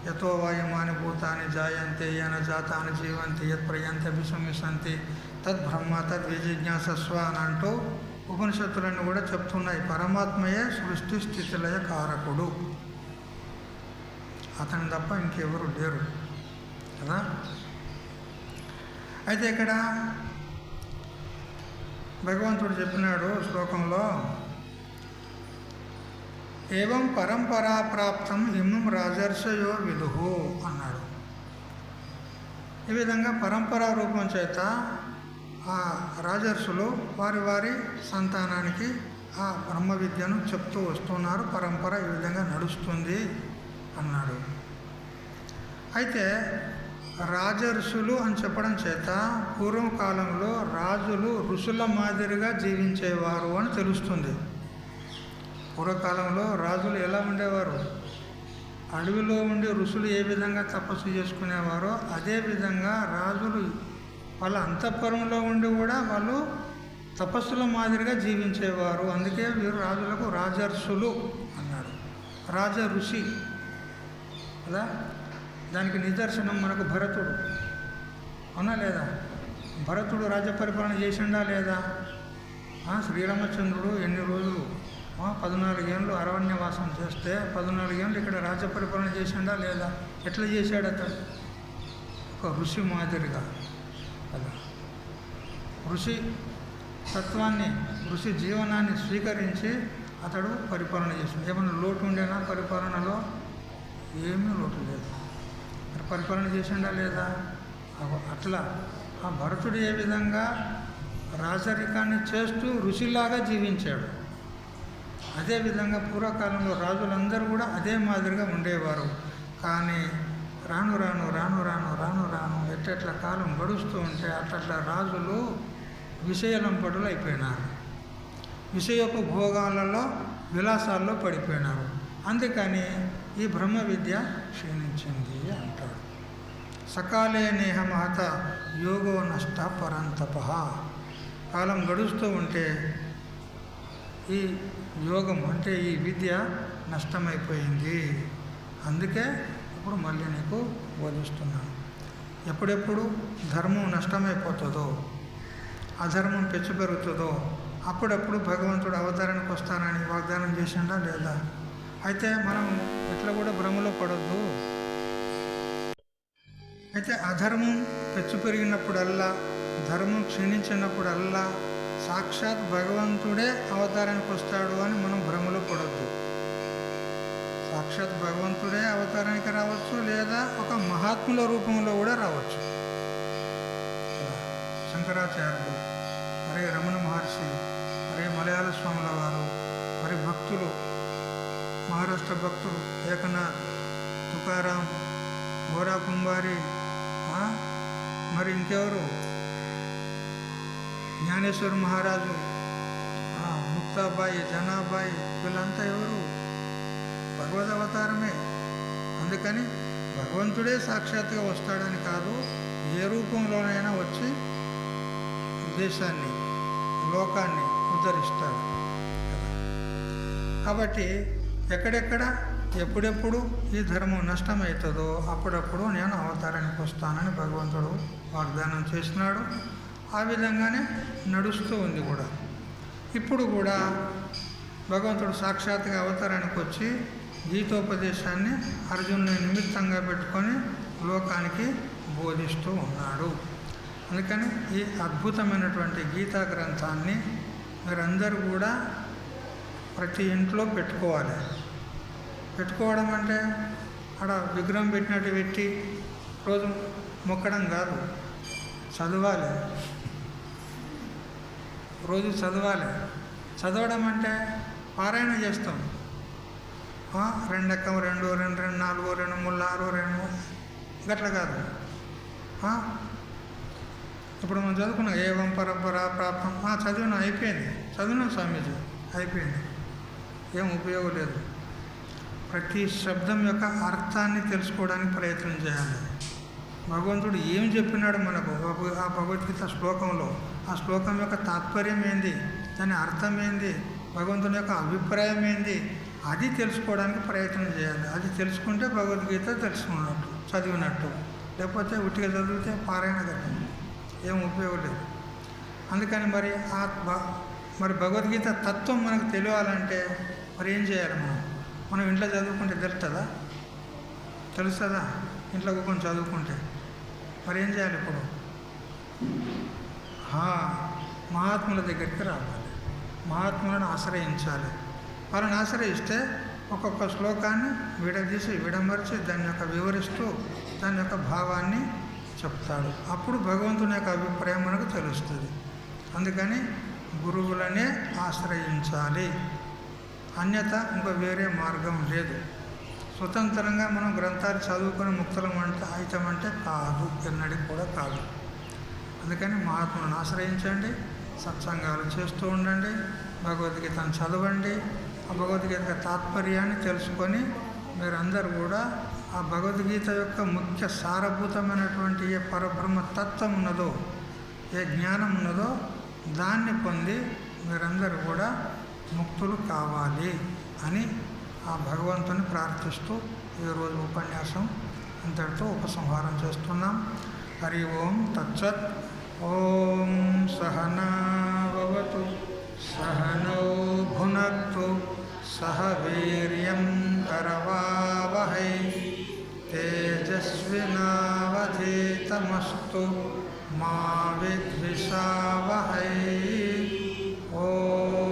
యతో వాయుమాని భూతాని జాయంతే యన జాతాని జీవంతి యత్ ప్రయంతి అభిసంవిశంతి తద్బ్రహ్మ తద్విజిజ్ఞాసస్వ అని అంటూ ఉపనిషత్తులన్నీ కూడా చెప్తున్నాయి. పరమాత్మయే సృష్టి స్థితిలయ కారకుడు, అతని తప్ప ఇంకెవరు లేరు కదా. అయితే ఇక్కడ భగవంతుడు చెప్పినాడు శ్లోకంలో, ఏవం పరంపరా ప్రాప్తం ఇమం రాజర్షయో విదుహు అన్నాడు. ఈ విధంగా పరంపరా రూపం చేత ఆ రాజర్షులు వారి వారి సంతానానికి ఆ బ్రహ్మ విద్యను చెప్తూ వస్తున్నారు. పరంపర ఈ విధంగా నడుస్తుంది అన్నాడు. అయితే రాజర్షులు అని చెప్పడం చేత పూర్వకాలంలో రాజులు ఋషుల మాదిరిగా జీవించేవారు అని తెలుస్తుంది. పూర్వకాలంలో రాజులు ఎలా ఉండేవారు? అడవిలో ఉండే ఋషులు ఏ విధంగా తపస్సు చేసుకునేవారో అదేవిధంగా రాజులు వాళ్ళ అంతఃపురంలో ఉండి కూడా వాళ్ళు తపస్సుల మాదిరిగా జీవించేవారు. అందుకే వీరు రాజులకు రాజర్షులు అన్నారు. రాజ ఋషి కదా. దానికి నిదర్శనం మనకు భరతుడు, అవునా లేదా? భరతుడు రాజ్య పరిపాలన చేసిండా లేదా? శ్రీరామచంద్రుడు ఎన్ని రోజులు 14 ఏళ్ళు అరణ్యవాసం చేస్తే 14 ఏళ్ళు ఇక్కడ రాజ్య పరిపాలన చేసిండా లేదా? ఎట్లా చేశాడు అతడు? ఒక ఋషి మాదిరిగా కదా. ఋషి తత్వాన్ని, ఋషి జీవనాన్ని స్వీకరించి అతడు పరిపాలన చేసిండు. ఏమైనా లోటు ఉండేనా పరిపాలనలో? ఏమీ లోటు లేదు. మరి పరిపాలన చేసిండా లేదా? అట్లా ఆ భరతుడు ఏ విధంగా రాజరికాన్ని చేస్తూ ఋషిలాగా జీవించాడు, అదేవిధంగా పూర్వకాలంలో రాజులందరూ కూడా అదే మాదిరిగా ఉండేవారు. కానీ రాను రాను రాను రాను రాను రాను ఎట్లా కాలం గడుస్తూ ఉంటే అట్లా రాజులు విషయలంపడులు అయిపోయినారు. విషయపు భోగాలలో విలాసాల్లో పడిపోయినారు. అందుకని ఈ బ్రహ్మ విద్య క్షీణించింది అంటాడు. సకాలే నేహ మహత యోగో నష్ట పరంతప. కాలం గడుస్తూ ఉంటే ఈ యోగం అంటే ఈ విద్య నష్టమైపోయింది. అందుకే ఇప్పుడు మళ్ళీ నీకు బోధిస్తున్నాను. ఎప్పుడెప్పుడు ధర్మం నష్టమైపోతుందో, అధర్మం పెచ్చు పెరుగుతుందో అప్పుడప్పుడు భగవంతుడు అవతారానికి వస్తానని వాగ్దానం చేసిండా లేదా? అయితే మనం ఇట్లా కూడా భ్రమలో పడొద్దు. అయితే అధర్మం పెచ్చు పెరిగినప్పుడల్లా, ధర్మం క్షీణించినప్పుడల్లా సాక్షాత్ భగవంతుడే అవతారానికి వస్తాడు అని మనం భ్రమలో పడొద్దు. సాక్షాత్ భగవంతుడే అవతారానికి రావచ్చు, లేదా ఒక మహాత్ముల రూపంలో కూడా రావచ్చు. శంకరాచార్యులు, మరి రమణ మహర్షి, మరి మలయాళ స్వాముల వారు, మరి భక్తులు, మహారాష్ట్ర భక్తులు ఏకనాథ్, తుకారాం, గోరా కుంభారి, మరి ఇంకెవరు, జ్ఞానేశ్వర మహారాజు, ముక్తాబాయి, జనాబాయి, వీళ్ళంతా ఎవరు? భగవద్ అవతారమే. అందుకని భగవంతుడే సాక్షాత్గా వస్తాడని కాదు, ఏ రూపంలోనైనా వచ్చి దేశాన్ని, లోకాన్ని ఉద్ధరిస్తాడు. కాబట్టి ఎక్కడెక్కడ ఎప్పుడెప్పుడు ఈ ధర్మం నష్టమవుతుందో అప్పుడప్పుడు నేను అవతారానికి వస్తానని భగవంతుడు వాగ్దానం చేసినాడు. ఆ విధంగానే నడుస్తూ ఉంది కూడా. ఇప్పుడు కూడా భగవంతుడు సాక్షాత్గా అవతారానికి వచ్చి గీతోపదేశాన్ని అర్జునుని నిమిత్తంగా పెట్టుకొని లోకానికి బోధిస్తూ ఉన్నాడు. అందుకని ఈ అద్భుతమైనటువంటి గీతా గ్రంథాన్ని మీరందరూ కూడా ప్రతి ఇంట్లో పెట్టుకోవాలి. పెట్టుకోవడం అంటే అక్కడ విగ్రహం పెట్టినట్టు పెట్టి రోజు మొక్కడం కాదు, చదవాలి. రోజు చదవాలి. చదవడం అంటే పారాయణ చేస్తాం. 2 ఎక్కం 2 2 2 4 2 3 6 2 గట్ల కాదు. ఇప్పుడు మనం చదువుకున్నాం ఏవం పరంపరా ప్రాప్తం, చదివిన అయిపోయింది, చదివినాం స్వామీజీ, అయిపోయింది, ఏం ఉపయోగం లేదు. ప్రతి శబ్దం యొక్క అర్థాన్ని తెలుసుకోవడానికి ప్రయత్నం చేయాలి. భగవంతుడు ఏం చెప్పినాడు మనకు ఆ భగవద్గీత శ్లోకంలో, ఆ శ్లోకం యొక్క తాత్పర్యం ఏంది, దాని అర్థం ఏంది, భగవంతుని యొక్క అభిప్రాయం ఏంది, అది తెలుసుకోవడానికి ప్రయత్నం చేయాలి. అది తెలుసుకుంటే భగవద్గీత తెలుసుకున్నట్టు, చదివినట్టు. లేకపోతే ఉట్టిగా చదివితే పారాయణ కదా, ఏం ఉపయోగం లేదు. అందుకని మరి భగవద్గీత తత్వం మనకు తెలియాలంటే మరి ఏం చేయాలి? మనం ఇంట్లో చదువుకుంటే తెలుస్తుందా? ఇంట్లో కూర్చొని చదువుకుంటే మరి ఏం చేయాలి? ఇప్పుడు మహాత్ముల దగ్గరికి రావాలి, మహాత్ములను ఆశ్రయించాలి. వాళ్ళని ఆశ్రయిస్తే ఒక్కొక్క శ్లోకాన్ని విడదీసి విడమరిచి దాని యొక్క వివరిస్తూ దాని యొక్క భావాన్ని చెప్తాడు. అప్పుడు భగవంతుని యొక్క అభిప్రాయం మనకు తెలుస్తుంది. అందుకని గురువులనే ఆశ్రయించాలి. అన్యత ఇంకా వేరే మార్గం లేదు. స్వతంత్రంగా మనం గ్రంథాలు చదువుకొని ముక్తులం అవుతామంటే కాదు, ఎన్నడికి కూడా కాదు. అందుకని మహాత్ములను ఆశ్రయించండి, సత్సంగాలు చేస్తూ ఉండండి, భగవద్గీతను చదవండి. ఆ భగవద్గీత తాత్పర్యాన్ని తెలుసుకొని మీరందరూ కూడా ఆ భగవద్గీత యొక్క ముఖ్య సారభూతమైనటువంటి ఏ పరబ్రహ్మ తత్వం ఉన్నదో, ఏ జ్ఞానం ఉన్నదో దాన్ని పొంది మీరందరూ కూడా ముక్తులు కావాలి అని ఆ భగవంతుని ప్రార్థిస్తూ ఈరోజు ఉపన్యాసం ఇంతటితో ఉపసంహారం చేస్తున్నాం. హరి ఓం తత్సత్. ఓం సహనా భవతు, సహనౌ భునక్తు, సహ వీర్యం కరవావహై, తేజస్వినావధీతమస్తు, మా విద్విషావహై. ఓం